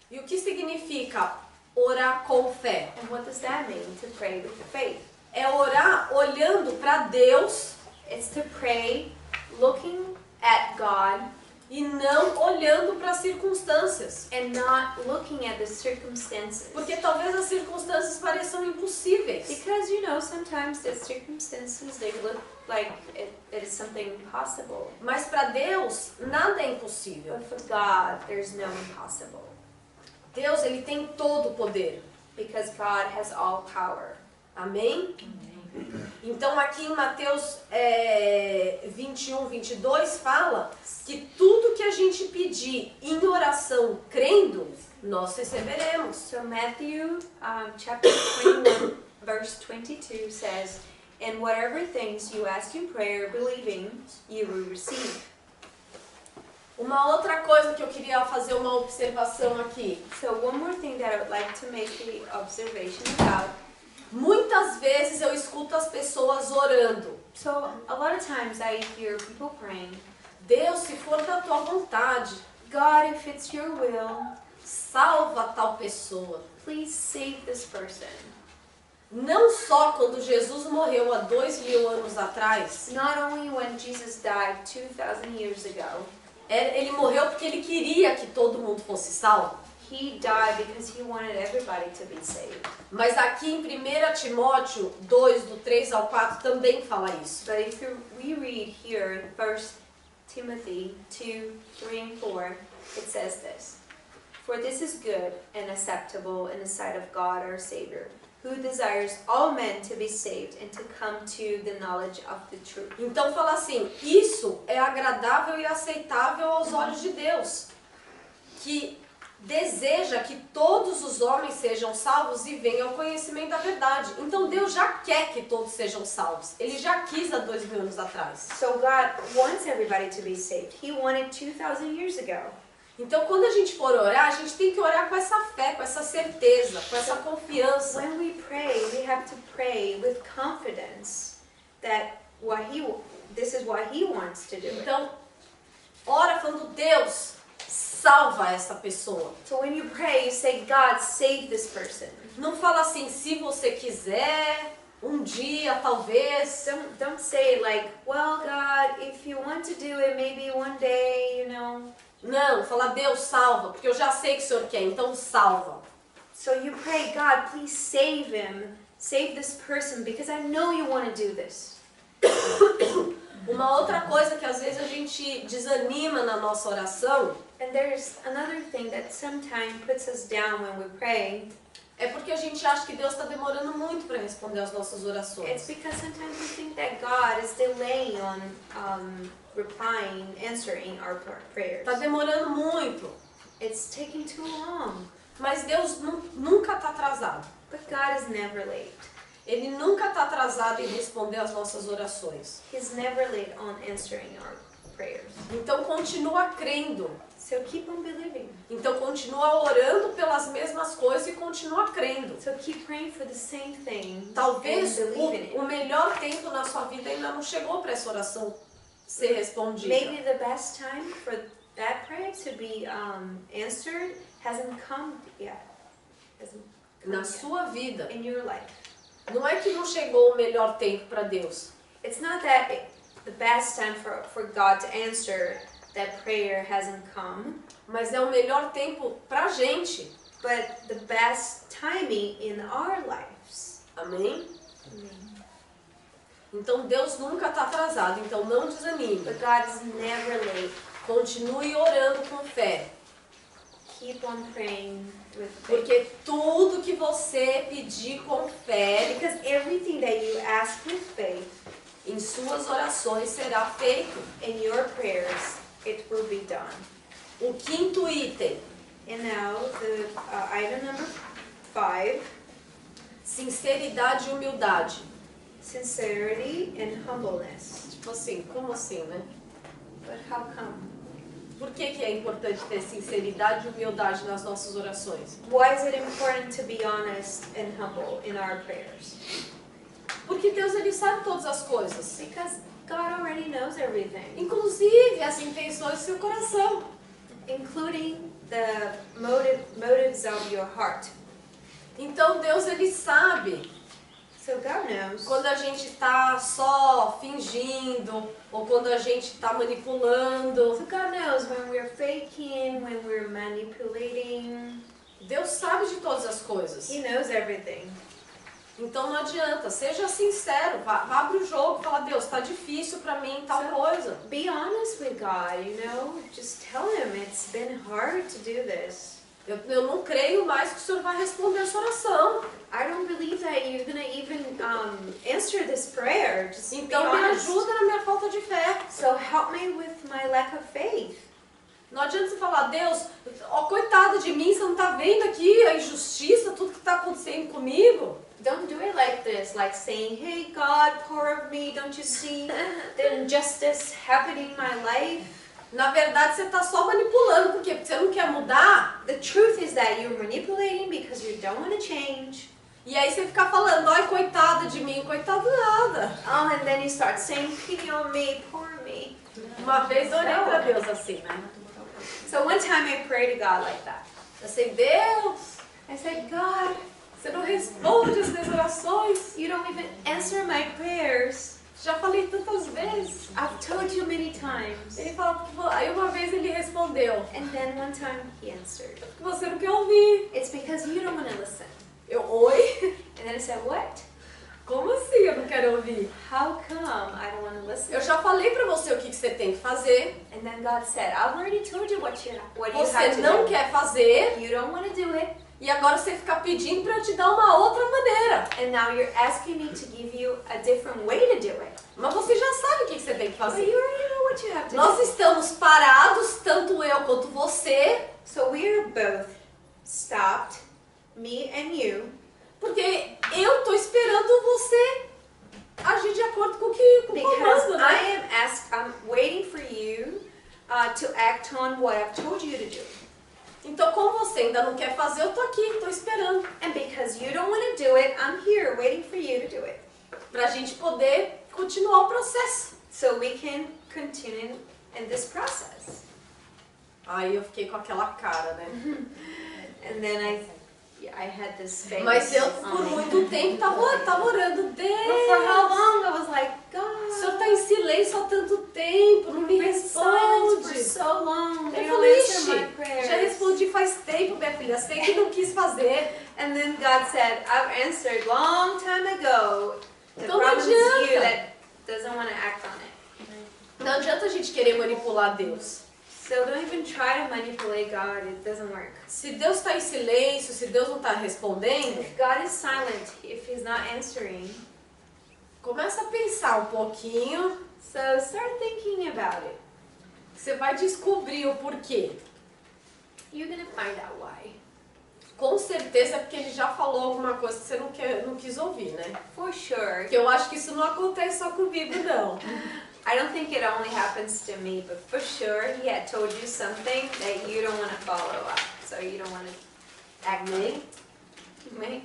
E o que significa orar com fé? And what does that mean, to pray with faith? É orar olhando para Deus It's to pray looking at God e não olhando para as circunstâncias. and not looking at the circumstances. Porque talvez as circunstâncias pareçam impossíveis. Because sometimes the circumstances, they look like it is something impossible. Mas para Deus, nada é impossível. But for God, there's no impossible. Deus, ele tem todo o poder. Because God has all power. Amém? Então aqui em Mateus 21, 22 fala que tudo que a gente pedir em oração crendo, nós receberemos. So Matthew chapter 21 verse 22 says, "And whatever things you ask in prayer, believing, you will receive." Uma outra coisa que eu queria fazer uma observação aqui. So one more thing that I would like to make the observation about. Muitas vezes eu escuto as pessoas orando. So a lot of times I hear people praying, Deus, se for da tua vontade, God, if it's your will, salva tal pessoa. please save this person. Não só quando Jesus morreu há 2000 anos atrás, Not only when Jesus died 2,000 years ago, ele morreu porque ele queria que todo mundo fosse salvo. he died because he wanted everybody to be saved. Mas aqui em 1 Timóteo 2, do 3 ao 4, também fala isso. But if we read here in 1 Timothy 2, 3 and 4, it says this. For this is good and acceptable in the sight of God our Savior, who desires all men to be saved and to come to the knowledge of the truth. Então fala assim, isso é agradável e aceitável aos olhos de Deus, que deseja que todos os homens sejam salvos e venham ao conhecimento da verdade. Então Deus já quer que todos sejam salvos. Ele já quis há 2000 anos atrás. So God wants everybody to be saved. He wanted 2,000 years ago. Então quando a gente for orar, a gente tem que orar com essa fé, com essa certeza, com essa confiança. When we pray, we have to pray with confidence that this is what He wants to do. Então, ora falando, Deus, salva essa pessoa. So when you pray, you say, God, save this person. Não fala assim, se você quiser, um dia, talvez. Don't say like, well, God, if you want to do it, maybe one day, Não, fala, Deus, salva, porque eu já sei que o Senhor quer, então salva. So you pray, God, please save him, save this person, because I know you want to do this. Uma outra coisa que às vezes a gente desanima na nossa oração And there's another thing that sometimes puts us down when we pray. é porque a gente acha que Deus está demorando muito para responder às nossas It's orações. because sometimes we think that God is delaying on answering our prayers. Está demorando muito, It's taking too long. mas Deus nunca está atrasado. But God is never late. Ele nunca está atrasado em responder às nossas orações. He's never late on answering our prayers. Então continua crendo. So keep on believing. Então continua orando pelas mesmas coisas e continua crendo. So keep praying for the same thing. Talvez and believe in it. o melhor tempo na sua vida ainda não chegou para essa oração ser respondida. Maybe the best time for that prayer to be answered hasn't come yet. Hasn't come Na yet sua vida. in your life. Não é que não chegou o melhor tempo para Deus. It's not that the best time for God to answer that prayer hasn't come, Mas é o melhor tempo para a gente. but the best timing in our lives. Amém? Então Deus nunca está atrasado. Então não desanime. But God is never late. Continue orando com fé. Keep on praying with faith. Porque tudo que você pedir com fé Because everything that you ask with faith em suas orações será feito. in your prayers, it will be done. O quinto item, And now the item number 5, sinceridade e humildade. sincerity and humbleness. Tipo assim, como assim, né? But how come? Por que é importante ter sinceridade e humildade nas nossas orações? Why is it important to be honest and humble in our prayers? Porque Deus ele sabe todas as coisas, Because God already knows everything, inclusive as intenções do seu coração. including the motives of your heart. Então Deus ele sabe So God knows quando a gente está só fingindo ou quando a gente está manipulando. So God knows when we're faking, when we're manipulating. Deus sabe de todas as coisas. He knows everything. Então não adianta, seja sincero, abre o jogo, fala, Deus, tá difícil pra mim tal coisa. Be honest with God, you know. Just tell him it's been hard to do this. Eu não creio mais que o Senhor vai responder essa oração. I don't believe that you're going to even answer this prayer. Just be Então me honest. ajuda na minha falta de fé. So help me with my lack of faith. Não adianta você falar, Deus, ó, coitada de mim, você não tá vendo aqui a injustiça, tudo que tá acontecendo comigo? Don't do it like this, like saying, hey God, poor of me, don't you see the injustice happening in my life? Na verdade, você tá só manipulando, por quê? Porque você não quer mudar. The truth is that you're manipulating because you don't want to change. E aí você fica falando, ai, coitada de mim, coitado nada. Oh, and then you start saying, pity on me, poor me. Uma vez eu orei pra Deus assim, né? So one time I prayed to God like that. Eu sei, Deus, I said, God, você não responde as minhas orações. you don't even answer my prayers. Já falei tantas vezes. I've told you many times. Ele fala, aí uma vez ele respondeu, And then one time he answered. que você não quer ouvir. It's because you don't want to listen. Eu, oi? And then I said, what? Como assim eu não quero ouvir? How come I don't want to listen? Eu já falei pra você o que você tem que fazer. And then God said, I've already told you what you have Você to não do. quer fazer. You don't want to do it. E agora você fica pedindo pra eu te dar uma outra maneira. And now you're asking me to give you a different way to do it. Mas você já sabe o que você tem que But fazer. you already know what you have to Nós do. estamos parados, tanto eu quanto você, So we are both stopped, me and you, porque eu tô esperando você agir de acordo com o que com o because comando, I né? I'm waiting for you to act on what I've told you to do. Então, como você ainda não quer fazer, eu tô aqui, tô esperando. And because you don't want to do it, I'm here waiting for you to do it. Pra gente poder continuar o processo. So we can continue in this process. Aí eu fiquei com aquela cara, né? And then I I had this face. Mas eu, on por me. muito tempo, tava orando, But for how Deus, long I was like, o Senhor God, tá em silêncio há tanto tempo, não me you've been silent for responde. so long. They Eu don't falei, answer my ixi, prayers. já respondi faz tempo, minha filha, sei que não quis fazer. And then God said, I've answered long time ago. The Então não problem is you adianta. that doesn't want to act on it. Não adianta a gente querer manipular Deus. So don't even try to manipulate God. It doesn't work. Se Deus está em silêncio, se Deus não está respondendo, If God is silent, if He's not answering, começa a pensar um pouquinho, so start thinking about it. você vai descobrir o porquê. You're gonna find out why. Com certeza é porque ele já falou alguma coisa que você não quis ouvir, né? For sure. Porque eu acho que isso não acontece só comigo, não. I don't think it only happens to me, but for sure He had told you something that you don't want to follow up. So you don't want to act on it. Right?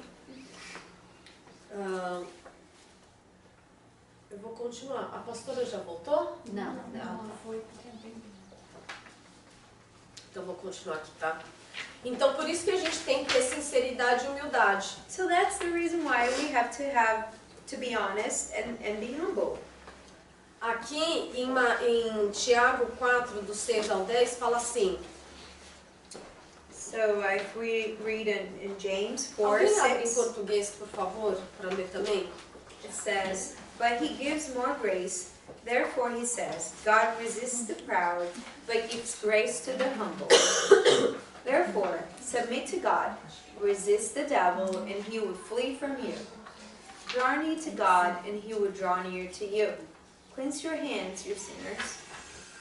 Eu vou continuar. A pastora já voltou? Não. Então eu vou continuar aqui, tá? Então por isso que a gente tem que ter sinceridade e humildade. So that's the reason why we have to be honest and be humble. Aqui em Tiago 4, do 6 ao 10, fala assim. So if we read in James 4, Alguém abre em 6, português, por favor, para ler também? it says, but He gives more grace. Therefore He says, God resists the proud, but gives grace to the humble. Therefore, submit to God, resist the devil, and he will flee from you. Draw near to God, and He will draw near to you. Cleanse your hands, you sinners,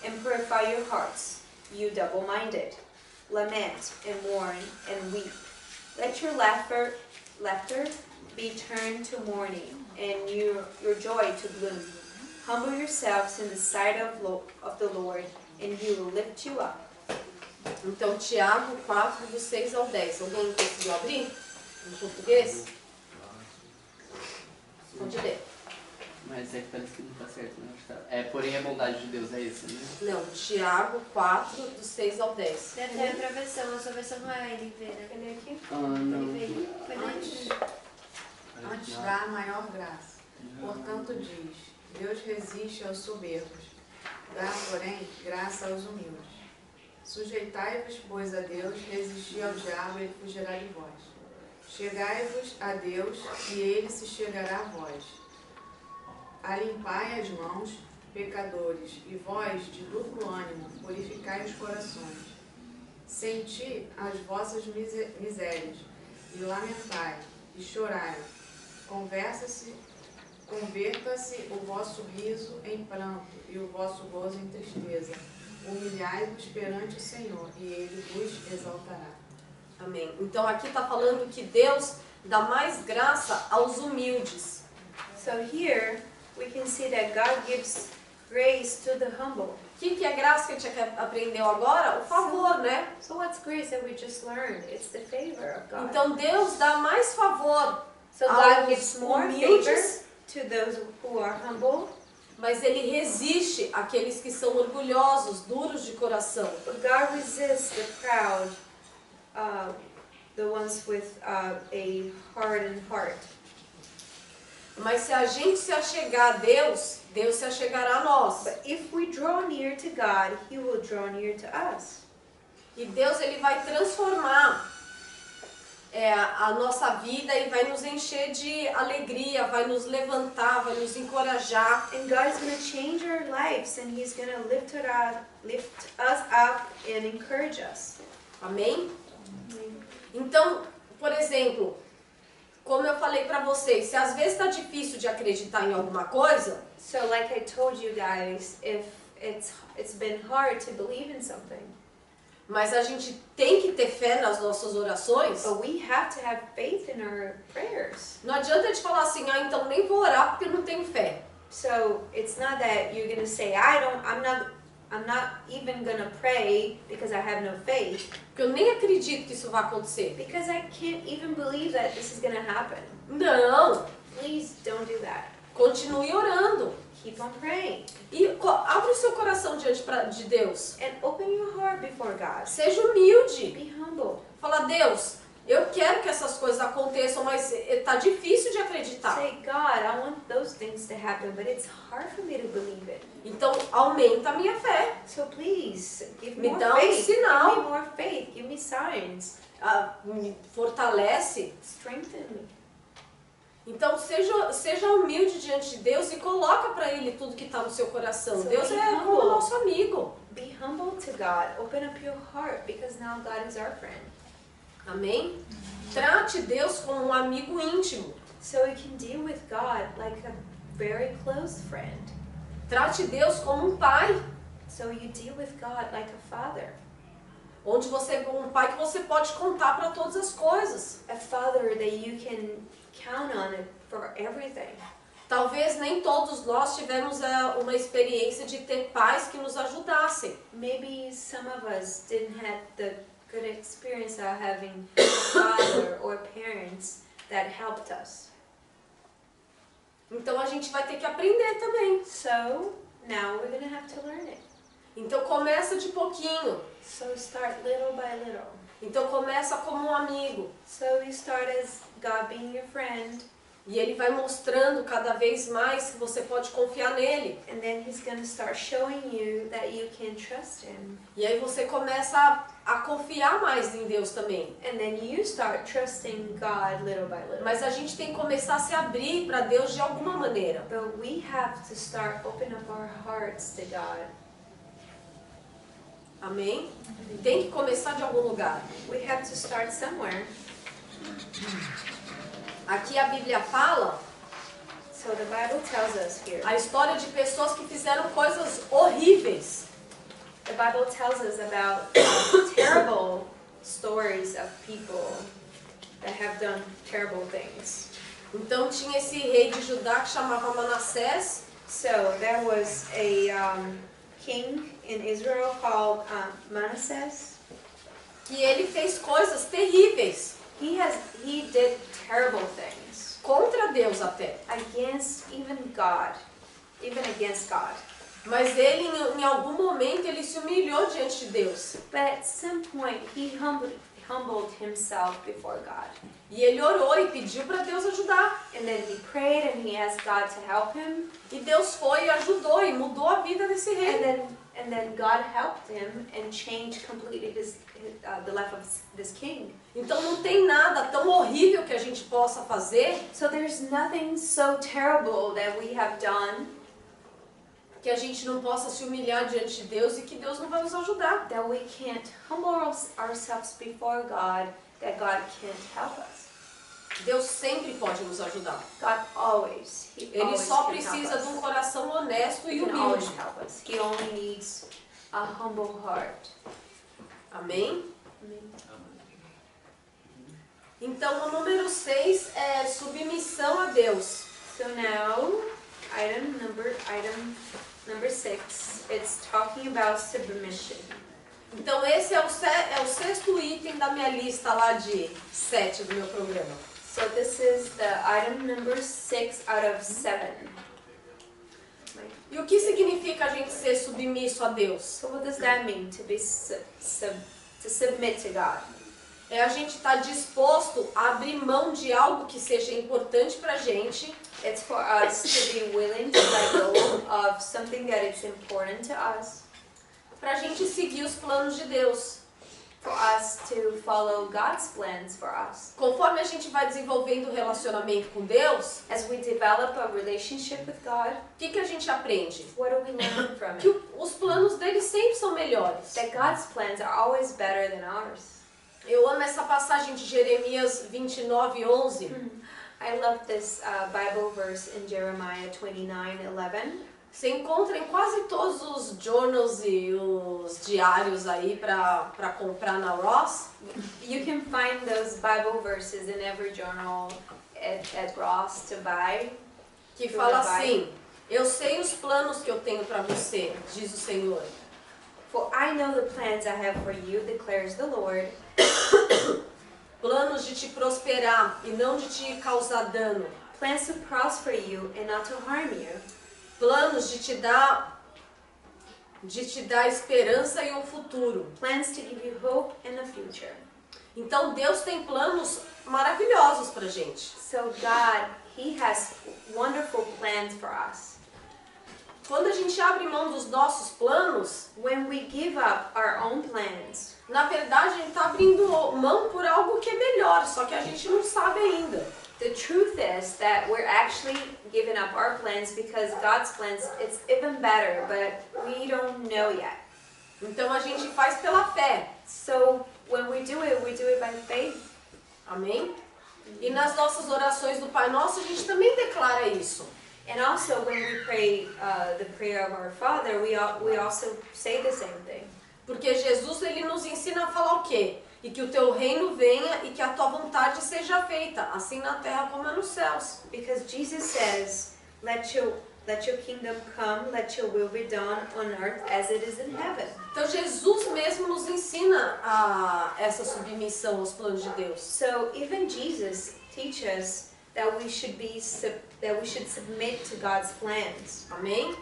and purify your hearts, you double-minded. Lament and mourn and weep. Let your laughter be turned to mourning, and your joy to gloom. Humble yourselves in the sight of the Lord, and He will lift you up. Então, Tiago 4, do 6 ao 10. Alguém conseguiu abrir em português? Pode ler. Mas é que parece que não tá certo, né? Porém a bondade de Deus é isso, né? Não, Tiago 4, do 6 ao 10. Deve ter outra versão, a sua versão não é NV, né? Can I keep? Não. NVI. Foi na NVI. Antes dá maior graça. Portanto diz, Deus resiste aos soberbos, dá, porém, graça aos humildes. Sujeitai-vos, pois, a Deus, resisti ao diabo, ele fugirá de vós. Chegai-vos a Deus, e ele se chegará a vós. Alimpai as mãos, pecadores, e vós, de duplo ânimo, purificai os corações. Senti as vossas misérias, e lamentai, e chorai. Converta-se o vosso riso em pranto, e o vosso gozo em tristeza. Humilhai-vos perante o Senhor, e Ele vos exaltará. Amém. Então aqui está falando que Deus dá mais graça aos humildes. So here we can see that God gives grace to the humble. O que é graça que a gente aprendeu agora? O favor, né? So what's grace that we just learned? It's the favor of God. Então Deus dá mais favor So God aos gives more favor humildes, to those who are humble, mas Ele resiste àqueles que são orgulhosos, duros de coração. but God resists the proud, the ones with a hardened heart. Mas se a gente se achegar a Deus, Deus se achegará a nós. But if we draw near to God, He will draw near to us. E Deus ele vai transformar a nossa vida e vai nos encher de alegria, vai nos levantar, vai nos encorajar. And God is going to change our lives, and He's going to lift us up and encourage us. Amém? Então, por exemplo, como eu falei pra vocês, se às vezes está difícil de acreditar em alguma coisa, So like I told you guys, if it's been hard to believe in something, mas a gente tem que ter fé nas nossas orações, but we have to have faith in our prayers. não adianta a gente falar assim, então nem vou orar porque eu não tenho fé. So it's not that you're gonna say, I'm not even gonna pray because I have no faith, Porque eu nem acredito que isso vai acontecer. because I can't even believe that this is gonna happen. Não, Please don't do that. continue orando. Keep on praying. E abre o seu coração diante de Deus. And open your heart before God. Seja humilde. Be humble. Fala, Deus, Eu quero que essas coisas aconteçam, mas tá difícil de acreditar. Say, God, I want those things to happen, but it's hard for me to believe it. Então, aumenta a minha fé. So please, give Me more dá faith. sinal. Give me more faith. Give me signs. Me fortalece. Strengthen me. Então, seja humilde diante de Deus e coloca para Ele tudo que está no seu coração. So Deus be é como humble. nosso amigo. Be humble to God. Open up your heart, because now God is our friend. Amém? Trate Deus como um amigo íntimo. So we can deal with God like a very close friend. Trate Deus como um pai. So you deal with God like a father. Onde um pai que você pode contar para todas as coisas. A father that you can count on it for everything. Talvez nem todos nós tivemos uma experiência de ter pais que nos ajudassem. Maybe some of us didn't have the good experience of having a father or parents that helped us. Então a gente vai ter que aprender também. So now we're going to have to learn it. Então começa de pouquinho. So start little by little. Então começa como um amigo. So you start as God being your friend, E Ele vai mostrando cada vez mais que você pode confiar nele. and then He's going to start showing you that you can trust Him. E aí você começa a confiar mais em Deus também. And then you start trusting God little by little. Mas a gente tem que começar a se abrir para Deus de alguma maneira. But we have to start opening up our hearts to God. Amém? Tem que começar de algum lugar. We have to start somewhere. Aqui a Bíblia fala So the Bible tells us here. a história de pessoas que fizeram coisas horríveis. The Bible tells us about terrible stories of people that have done terrible things. Então tinha esse rei de Judá que chamava Manassés. So there was a king in Israel called Manasseh. Que ele fez coisas terríveis He did terrible things contra Deus até. against God. Mas ele em algum momento ele se humilhou diante de Deus. But at some point he humbled himself before God. E ele orou e pediu para Deus ajudar. And then he prayed and he asked God to help him. E Deus foi e ajudou e mudou a vida desse rei. And then God helped him and changed completely the life of this king. Então não tem nada tão horrível que a gente possa fazer So there's nothing so terrible that we have done que a gente não possa se humilhar diante de Deus e que Deus não vai nos ajudar. that we can't humble ourselves before God, that God can't help us. Deus sempre pode nos ajudar. God always, He Ele always só can precisa help de us. um coração honesto e He can always humilde. help us. He only needs a humble heart. Amém? Então o número 6 é submissão a Deus. So now, item number 6, it's talking about submission. Então esse é o sexto item da minha lista lá de 7 do meu programa. So this is the item number 6 out of 7. E o que significa a gente ser submisso a Deus? So what does that mean, to be to submit to God? É a gente estar disposto a abrir mão de algo que seja importante pra gente It's for us to be willing to let go of something that is important to us, pra gente seguir os planos de Deus. for us to follow God's plans for us. Conforme a gente vai desenvolvendo o relacionamento com Deus, As we develop a relationship with God, o que a gente aprende? what do we learn from Que it? os planos dele sempre são melhores. That God's plans are always better than ours. Eu amo essa passagem de Jeremias 29:11. I love this Bible verse in Jeremiah 29:11. Você encontra em quase todos os journals e os diários aí para comprar na Ross. You can find those Bible verses in every journal at Ross to buy. Que fala assim: eu sei os planos que eu tenho para você, diz o Senhor. For I know the plans I have for you, declares the Lord. Planos de te prosperar e não de te causar dano. Plans to prosper you and not to harm you. Planos de te dar esperança e um futuro. Plans to give you hope and a future. Então Deus tem planos maravilhosos pra gente. So God, He has wonderful plans for us. Quando a gente abre mão dos nossos planos, When we give up our own plans, na verdade a gente está abrindo mão por algo que é melhor, só que a gente não sabe ainda. the truth is that we're actually giving up our plans because God's plans, it's even better, but we don't know yet. Então a gente faz pela fé. So when we do it by faith. Amém? E nas nossas orações do Pai Nosso a gente também declara isso. And also when we pray the prayer of our Father, we also say the same thing. Porque Jesus ele nos ensina a falar o quê? E que o teu reino venha e que a tua vontade seja feita, assim na terra como é nos céus. Because Jesus says, let your kingdom come, let your will be done on earth as it is in heaven. Então Jesus mesmo nos ensina essa submissão aos planos de Deus. So even Jesus teaches that we should submit to God's plans. Amém?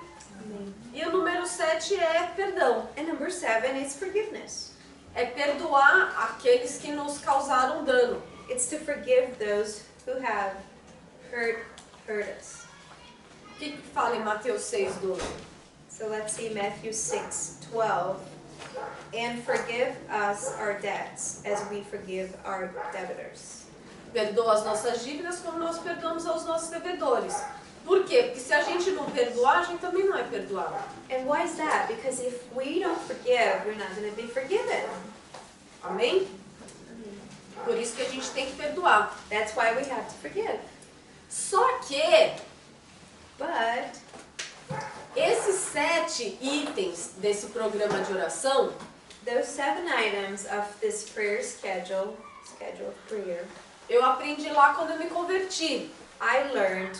E o número 7 é perdão. And number 7 is forgiveness. É perdoar aqueles que nos causaram dano. It's to forgive those who have hurt us. O que fala em Mateus 6:12? So let's see Matthew 6:12. And forgive us our debts as we forgive our debtors. Perdoa as nossas dívidas como nós perdoamos aos nossos devedores. Por quê? Porque se a gente não perdoar, a gente também não é perdoado. And why is that? Because if we don't forgive, we're not going to be forgiven. Amém? Por isso que a gente tem que perdoar. That's why we have to forgive. Só que But esses 7 itens desse programa de oração, those 7 items of this prayer schedule of prayer, eu aprendi lá quando eu me converti. I learned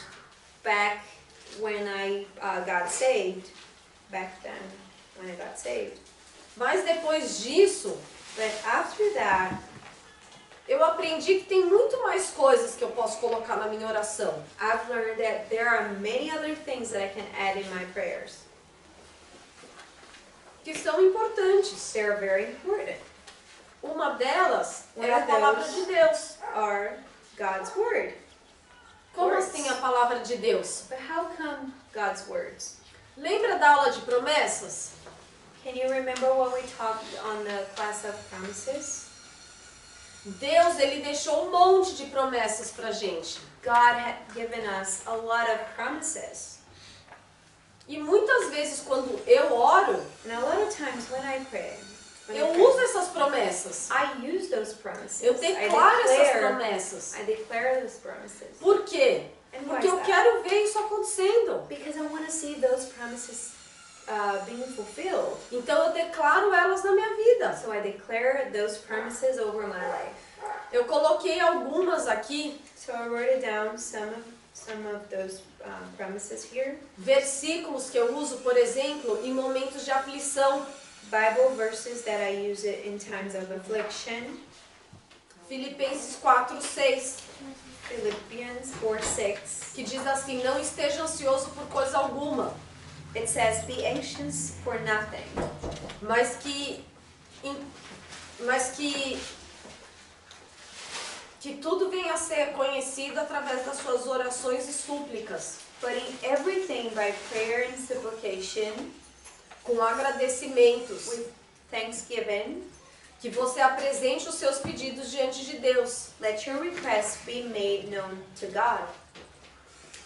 back when I got saved. Back then, when I got saved. Mas depois disso, But after that, eu aprendi que tem muito mais coisas que eu posso colocar na minha oração. I've learned that there are many other things that I can add in my prayers. Que são importantes. They're very important. Uma delas é One a of palavra those de Deus. are God's word. Como Words. assim a palavra de Deus? But how come God's words? Lembra da aula de promessas? Can you remember what we talked on the class of promises? Deus, ele deixou um monte de promessas pra gente. God had given us a lot of promises. E muitas vezes quando eu oro, And a lot of times when I pray, eu uso essas promessas. I use those promises. Eu declaro essas promessas. I declare those promises. Por quê? And why Porque is eu that? quero ver isso acontecendo. Because I want to see those promises being fulfilled. Então eu declaro elas na minha vida. So I declare those promises over my life. Eu coloquei algumas aqui, So I wrote it down, some of those promises here. versículos que eu uso, por exemplo, em momentos de aflição. Bible verses that I use it in times of affliction. Filipenses 4:6, Philippians 4:6. que diz assim: não esteja ansioso por coisa alguma, It says, "Be anxious for nothing, mas que tudo venha a ser conhecido através das suas orações e súplicas, but in everything by prayer and supplication com agradecimentos, with thanksgiving, que você apresente os seus pedidos diante de Deus. let your requests be made known to God."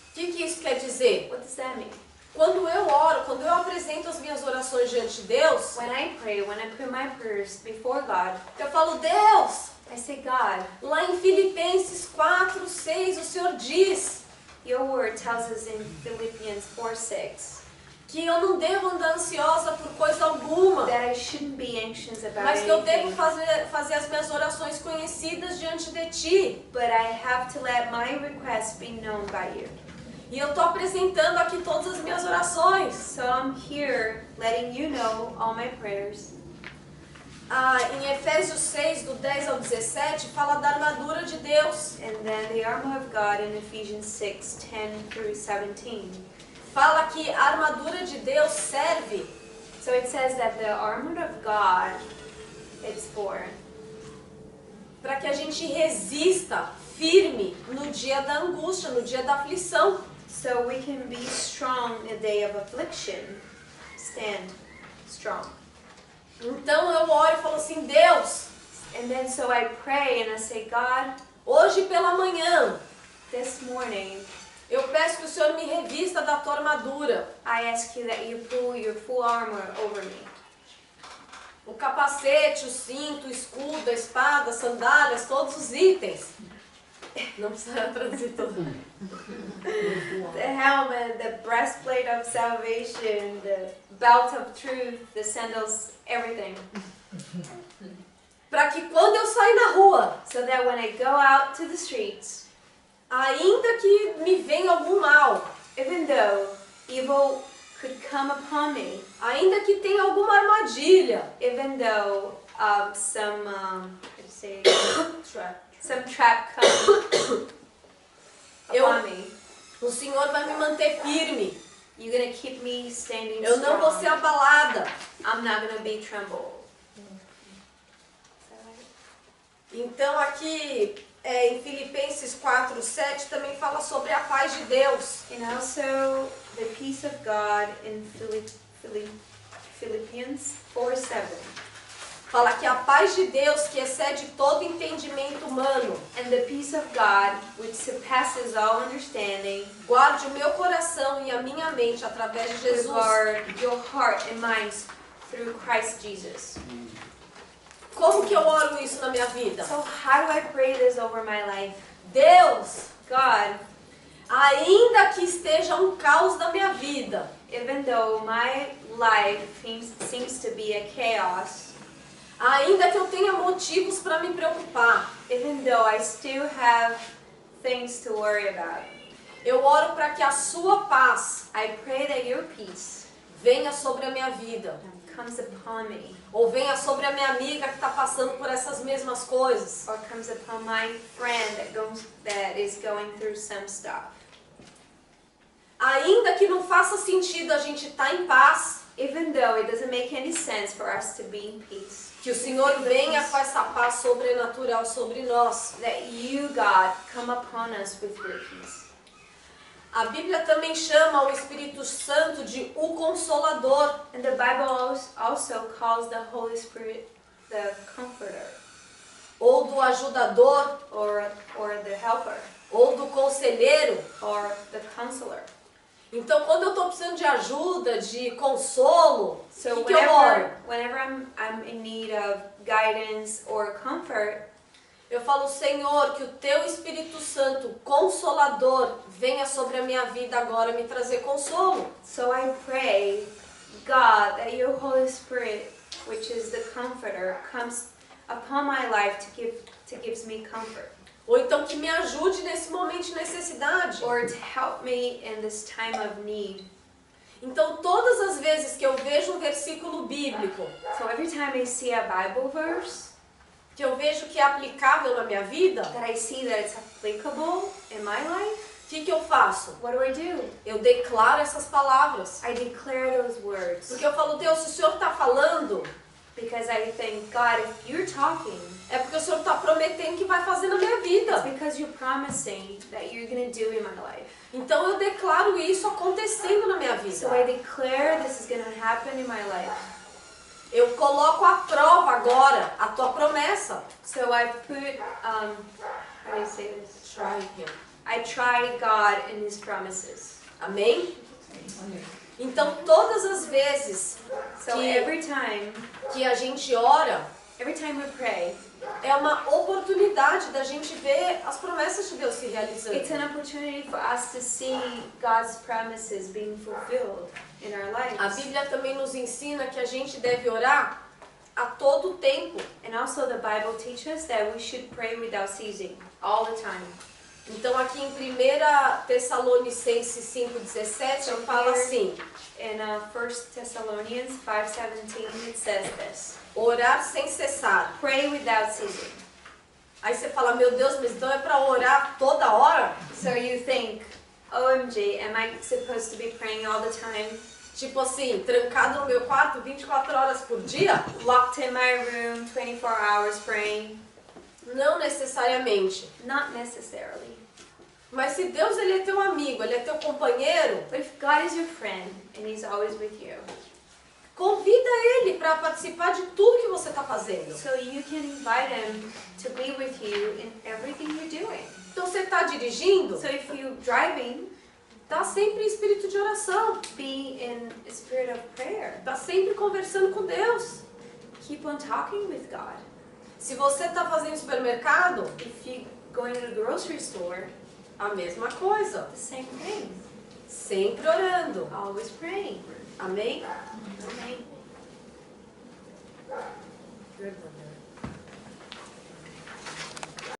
O que isso quer dizer? What does that mean? Quando eu oro, quando eu apresento as minhas orações diante de Deus, When I pray, when I put my prayers before God, eu falo: Deus, I say, "God, lá em Filipenses 4:6, o Senhor diz your word tells us in Philippians 4:6 que eu não devo andar ansiosa por coisa alguma, that I shouldn't be anxious about mas que eu devo anything, fazer as minhas orações conhecidas diante de Ti. but I have to let my requests be known by you." E eu estou apresentando aqui todas as minhas orações. So I'm here letting you know all my prayers. Em Efésios 6, do 10 ao 17, fala da armadura de Deus. And then the armor of God in Ephesians 6:10 through 17. Fala que a armadura de Deus serve So it says that the armor of God, it's for para que a gente resista firme no dia da angústia, no dia da aflição. So we can be strong in the day of affliction. Stand strong. Então eu oro e falo assim, Deus, And then so I pray and I say, God, hoje pela manhã this morning eu peço que o Senhor me revista da tua armadura. I ask you that you pull your full armor over me. O capacete, o cinto, o escudo, a espada, as sandálias, todos os itens. Não precisa traduzir tudo. The helmet, the breastplate of salvation, the belt of truth, the sandals, everything. Para que quando eu sair na rua, So that when I go out to the streets, ainda que me venha algum mal, even though evil could come upon me, ainda que tenha alguma armadilha, even though some trap comes upon me, o Senhor vai me manter firme. you're gonna keep me standing Eu não vou ser strong. abalada. I'm not gonna be trembled. Então aqui em Filipenses 4:7 também fala sobre a paz de Deus. And also the peace of God in Philippians 4:7. Fala que a paz de Deus, que excede todo entendimento humano, And the peace of God, which surpasses all understanding, guarde o meu coração e a minha mente através de will Jesus. guard your heart and minds through Christ Jesus. Como que eu oro isso na minha vida? So how do I pray this over my life? Deus, God, ainda que esteja um caos na minha vida, even though my life seems to be a chaos, ainda que eu tenha motivos para me preocupar, even though I still have things to worry about, eu oro para que a sua paz I pray that your peace venha sobre a minha vida. comes upon me, Ou venha sobre a minha amiga que está passando por essas mesmas coisas. or comes upon my friend that is going through some stuff. Ainda que não faça sentido a gente estar em paz, Even though it doesn't make any sense for us to be in peace, que o Senhor venha com essa paz sobrenatural sobre nós. that you, God, come upon us with your peace. A Bíblia também chama o Espírito Santo de o Consolador. And the Bible also calls the Holy Spirit the Comforter, Ou do Ajudador, or the Helper, ou do Conselheiro. or the Counselor. Então, quando eu estou precisando de ajuda, de consolo, So o que eu oro? whenever I'm in need of guidance or comfort, Eu falo, Senhor, que o Teu Espírito Santo, Consolador, venha sobre a minha vida agora me trazer consolo. so I pray, God, that your Holy Spirit, which is the Comforter, comes upon my life to gives me comfort, Ou então que me ajude nesse momento de necessidade. or to help me in this time of need. Então, todas as vezes que eu vejo um versículo bíblico, So every time I see a Bible verse que eu vejo que é aplicável na minha vida, that I see that it's applicable in my life, o que eu faço? what do? Eu declaro essas palavras. I declare those words. Porque eu falo, Deus, se o Senhor está falando, Because I think, God, if you're talking, é porque o Senhor está prometendo que vai fazer na minha it's vida. because you're promising that you're going to do in my life. Então eu declaro isso acontecendo na minha So I vida. declare this is going to happen in my life. Eu coloco à prova agora a tua promessa. So I put, how do you say this? Try him. I try God and His promises. Amém? Então todas as vezes So que, every time que a gente ora, we pray, é uma oportunidade da gente ver as promessas de Deus se realizando. it's an opportunity for us to see God's promises being fulfilled in our A lives. Bíblia também nos ensina que a gente deve orar a todo tempo. And also the Bible teaches that we should pray without ceasing, all the time. Então aqui em 1 Tessalonicenses 5,17 fala assim: In 1 Thessalonians 5:17 it says this, orar sem cessar. pray without ceasing. Aí você fala, meu Deus, mas então é para orar toda hora? So you think, OMG, am I supposed to be praying all the time? Tipo assim, trancado no meu quarto 24 horas por dia? Locked in my room 24 hours praying? Não necessariamente. Not necessarily. Mas se Deus ele é teu amigo, ele é teu companheiro, But if God is your friend and He's always with you, convida ele para participar de tudo que você está fazendo. so you can invite Him to be with you in everything you're doing. Então você está dirigindo, So if you're driving, tá sempre em espírito de oração, be in a spirit of prayer. tá sempre conversando com Deus. Keep on talking with God. Se você está fazendo supermercado, If you're going to the grocery store, a mesma coisa, the same thing. sempre orando. Always praying. Amém? Amen. Good one,